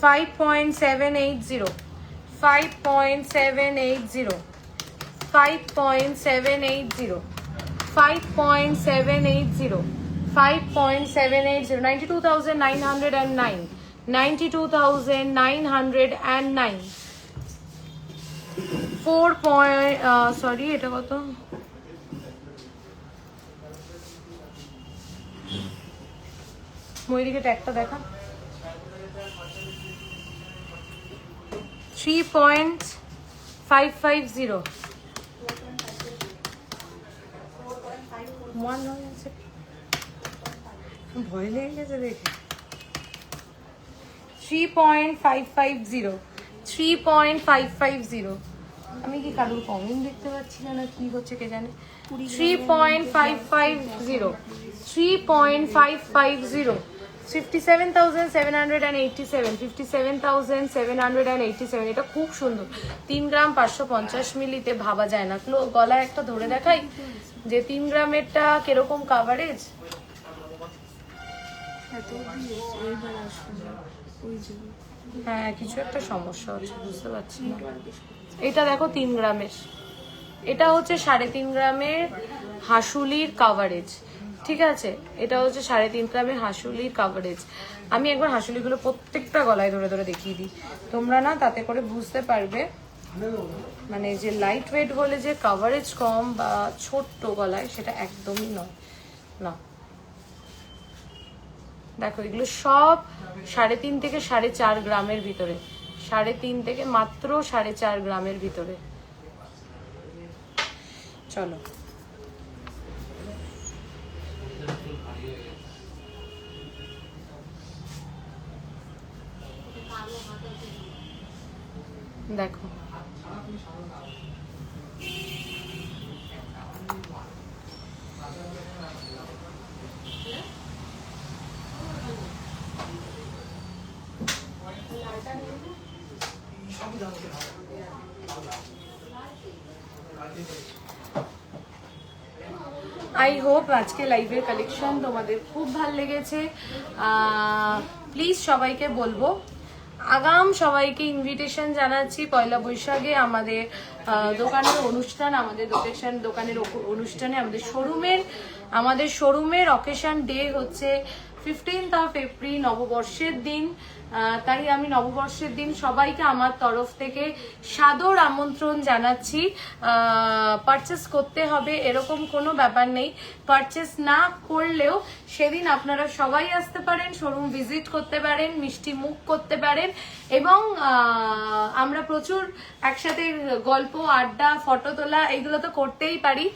5.780, 5.780, 5.780, 5.780, 5.780, 92,909, 92,909, 4. এটা কত? ময়ূরীকে ট্যাগটা দেখা। 3.550, ভয় লেগে গেছে দেখে। 3.550, 3.550, আমি কি কারোর কমেন্ট দেখতে পাচ্ছি না, কি হচ্ছে কে জানে। 3.550, 3.550, 57,787, 57,787, এটা খুব সুন্দর। 3 গ্রাম 550 মিলিতে ভাবা যায় না। গলায় একটা ধরে দেখাই যে 3 গ্রামেরটা কিরকম কাভারেজ। হ্যাঁ, কিছু একটা সমস্যা হচ্ছে, বুঝতে পারছি না। এটা দেখো 3 গ্রামের, এটা হচ্ছে 3.5 গ্রামের হাসুলির কাভারেজ, ঠিক আছে? এটা হচ্ছে 3.5 গ্রামের হাসুলির কাভারেজ। আমি একবার হাসুলিগুলো প্রত্যেকটা গলায় ধরে ধরে দেখিয়ে দিই, তোমরা না তাতে করে বুঝতে পারবে মানে যে লাইট ওয়েট বলে যে কাভারেজ কম বা ছোট্ট গলায়, সেটা একদমই নয়। না, দেখো এগুলো সব 3.5 থেকে 4.5 গ্রামের ভিতরে, 3.5 থেকে মাত্র 4.5 গ্রামের ভিতরে। চলো দেখো, আই হোপ আজকে লাইভের কালেকশন তোমাদের খুব ভালো লেগেছে। প্লিজ সবাইকে বলবো, আগাম সবাইকে ইনভিটেশন জানাচ্ছি পয়লা বৈশাখে আমাদের দোকানের অনুষ্ঠান, আমাদের দোকানের অনুষ্ঠানে আমাদের শোরুমের অকেশন ডে হচ্ছে 15th এপ্রিল, নববর্ষের দিন। তাই আমি নববর্ষের দিন সবাইকে আমার তরফ থেকে সাদর আমন্ত্রণ জানাচ্ছি। পারচেস করতে হবে এরকম কোনো ব্যাপার নেই, পারচেস না করলেও সেদিন আপনারা সবাই আসতে পারেন, শোরুম ভিজিট করতে পারেন, মিষ্টি মুখ করতে পারেন, এবং আমরা প্রচুর একসাথে গল্প, আড্ডা, ফটো তোলা এগুলো তো করতেই পারি।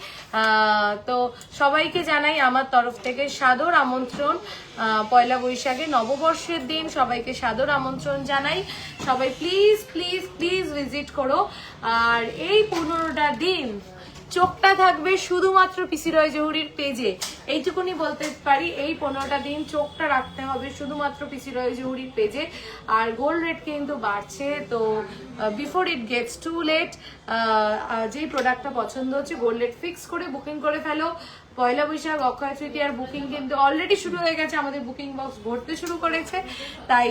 তো সবাইকে জানাই আমার তরফ থেকে সাদর আমন্ত্রণ। পয়লা বৈশাখে নববর্ষের দিন সবাইকে সাদর আমন্ত্রণ জানাই। সবাই প্লিজ প্লিজ প্লিজ ভিজিট করো। আর এই 15টা দিন চোখটা থাকবে শুধুমাত্র পিসি রয় জহুরির পেজে, এইটুকুনি বলতে পারি। এই 15টা দিন চোখটা রাখতে হবে শুধুমাত্র পিসি রয় জহুরির পেজে। আর গোল্ড রেট কিন্তু বাড়ছে, তো before it gets too late, যেই প্রোডাক্টটা পছন্দ হচ্ছে গোল্ড রেট ফিক্স করে বুকিং করে ফেলো। পয়লা বৈশাখ, অক্ষয় তৃতীয়ার বুকিং কিন্তু অলরেডি শুরু হয়ে গেছে, আমাদের বুকিং বক্স ভরতে শুরু করেছে। তাই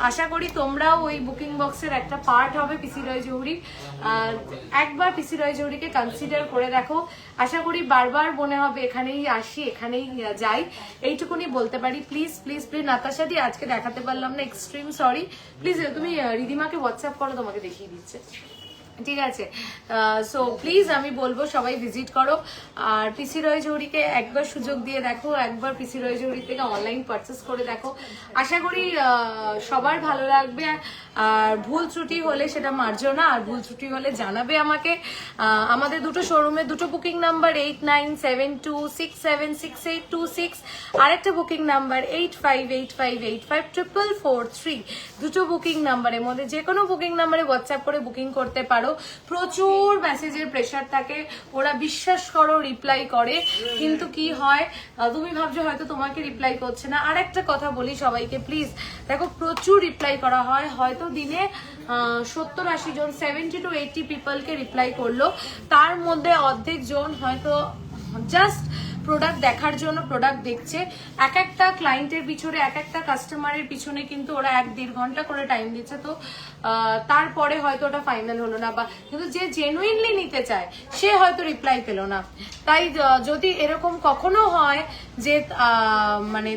আশা করি তোমরাও ওই বুকিং বক্সের একটা পার্ট হবে পিসি রয় জহুরি। একবার পিসি রয় জহুরিকে কনসিডার করে দেখো, আশা করি বারবার মনে হবে এখানেই আসি, এখানেই যাই, এইটুকুনি বলতে পারি। প্লিজ প্লিজ প্লিজ নাতাশাদি আজকে দেখাতে পারলাম না, এক্সট্রিম সরি। প্লিজ তুমি রিদিমাকে হোয়াটসঅ্যাপ করো, তোমাকে দেখিয়ে দিচ্ছে, ঠিক আছে? সো প্লিজ আমি বলবো সবাই ভিজিট করো। আর পিসি রয় জহুরিকে একবার সুযোগ দিয়ে দেখো, একবার পিসি রয় জহুরি থেকে অনলাইন পারচেস করে দেখো, আশা করি সবার ভালো লাগবে। আর ভুল ত্রুটি হলে সেটা মার্জনা, আর ভুল ত্রুটি হলে জানাবে আমাকে। আমাদের দুটো শোরুমের দুটো বুকিং নাম্বার 8972676826, আরেকটা বুকিং নাম্বার 8585854443। দুটো বুকিং নাম্বারের মধ্যে যে কোনো বুকিং নাম্বারে হোয়াটসঅ্যাপ করে বুকিং করতে পারো। পারো। প্রচুর মেসেজের প্রেশার থাকে, ওরা বিশ্বাস করো রিপ্লাই করে, কিন্তু কি হয় তুমি ভাবছো হয়তো তোমাকে রিপ্লাই করছে না। আর একটা কথা বলি সবাইকে প্লিজ, দেখো প্রচুর রিপ্লাই করা হয়, হয়তো দিনে 70-80 জন 70 to 80 পিপলকে রিপ্লাই করলো, তার মধ্যে অর্ধেক জন হয়তো জাস্ট প্রোডাক্ট দেখার জন্য প্রোডাক্ট দেখছে। এক একটা ক্লায়েন্টের পিছনে, এক একটা কাস্টমারের পিছনে কিন্তু ওরা 1-1.5 ঘন্টা করে টাইম দিচ্ছে, তো তারপরে হয়তো ওটা ফাইনাল হলো না, বা কিন্তু যে জেনুইনলি নিতে চায় সে হয়তো রিপ্লাই পেলো না। তাই যদি এরকম কখনো হয় যে মানে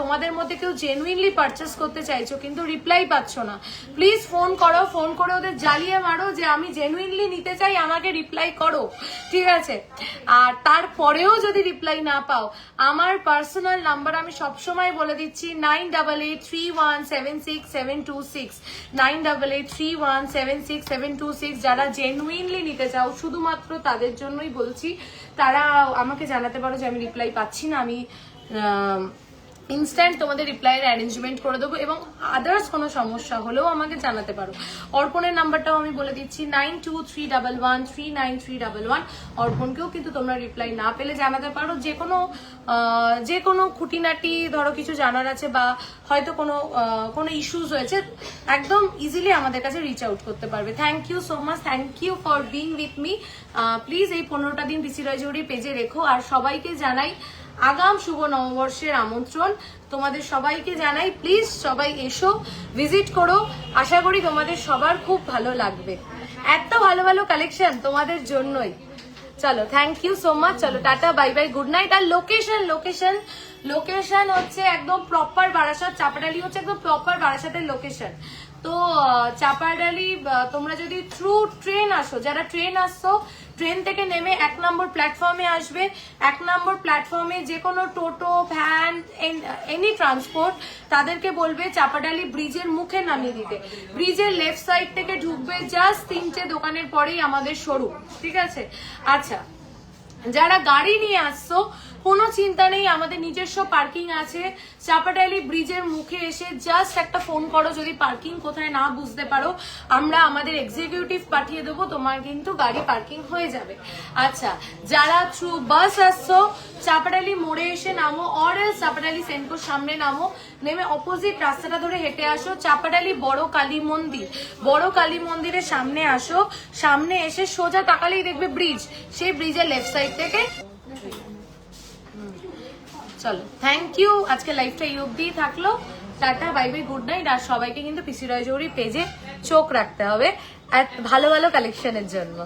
তোমাদের মধ্যে কেউ জেনুইনলি পারচেস করতে চাইছো কিন্তু রিপ্লাই পাচ্ছ না, প্লিজ ফোন করো, ফোন করে ওদের জ্বালিয়ে মারো যে আমি জেনুইনলি নিতে চাই, আমাকে রিপ্লাই করো, ঠিক আছে? আর তারপরেও যদি রিপ্লাই না পাও, আমার পার্সোনাল নাম্বার আমি সবসময় বলে দিচ্ছি 9883176726, 9883176726। যারা জেনুইনলি নিতে চাও শুধুমাত্র তাদের জন্যই বলছি, তারা আমাকে জানাতে পারো যে আমি রিপ্লাই পাচ্ছি না, আমি ইনস্ট্যান্ট তোমাদের রিপ্লাইয়ের অ্যারেঞ্জমেন্ট করে দেবো, এবং আদার্স কোনো সমস্যা হলেও আমাকে জানাতে পারো। অর্পণের নাম্বারটাও আমি বলে দিচ্ছি 9231139311। অর্পণকেও কিন্তু তোমরা রিপ্লাই না পেলে জানাতে পারো, যে কোনো খুঁটিনাটি ধরো কিছু জানার আছে বা হয়তো কোনো ইস্যুস হয়েছে, একদম ইজিলি আমাদের কাছে রিচ আউট করতে পারবে। Thank you so much, thank you for being with me. Please এই 15টা দিন পিসি রাজৌরি পেজে রেখো। আর সবাইকে জানাই আগাম শুভ নববর্ষের আমন্ত্রণ, তোমাদের সবাইকে জানাই, প্লিজ সবাই এসো, ভিজিট করো, আশা করি তোমাদের সবার খুব ভালো লাগবে। এত ভালো ভালো কালেকশন তোমাদের জন্যই। চলো, থ্যাংক ইউ সো মাচ, চলো টাটা, বাই বাই, গুড নাইট। আর লোকেশন হচ্ছে একদম প্রপার বারাসাত, চাপাডালি হচ্ছে একদম প্রপার বারাসাতের লোকেশন। তো চাপাডালি তোমরা যদি থ্রু ট্রেন আসো, যারা ট্রেন আসছো ট্রেন থেকে নেমে 1 নম্বর প্ল্যাটফর্মে আসবে। 1 নম্বর প্ল্যাটফর্মে যে কোনো টোটো, ভ্যান, এনি ট্রান্সপোর্ট, তাদেরকে বলবে চাপাডালি ব্রিজের মুখে নামিয়ে দিতে। ব্রিজের লেফট সাইড থেকে ঢুকবে, জাস্ট 3টে দোকানের পরেই আমাদের শোরুম, ঠিক আছে? আচ্ছা, যারা গাড়ি নিয়ে আসছো কোনো চিন্তা নেই, আমাদের নিজস্ব পার্কিং আছে। চাপাডালি ব্রিজের মুখে এসে জাস্ট একটা ফোন করো, যদি পার্কিং কোথায় না বুঝতে পারো আমরা আমাদের এক্সিকিউটিভ পাঠিয়ে দেবো, তোমার কিন্তু গাড়ি পার্কিং হয়ে যাবে। আচ্ছা, যারা থ্রু বাস আসছো চাপাডালি মোড়ে এসে নামো, অর চাপাডালি সেনকোর সামনে নামো, নেমে অপোজিট রাস্তাটা ধরে হেঁটে আসো, চাপাডালি বড় কালী মন্দিরের সামনে আসো, সামনে এসে সোজা তাকালেই দেখবে ব্রিজ, সেই ব্রিজের লেফট সাইড থেকে। চলো, থ্যাংক ইউ, আজকে লাইভটা এই অবধি থাকলো, টাটা, বাই বাই, গুড নাইট। আর সবাইকে কিন্তু পিসি রাজৌরি পেজে চোখ রাখতে হবে ভালো ভালো কালেকশনের জন্য।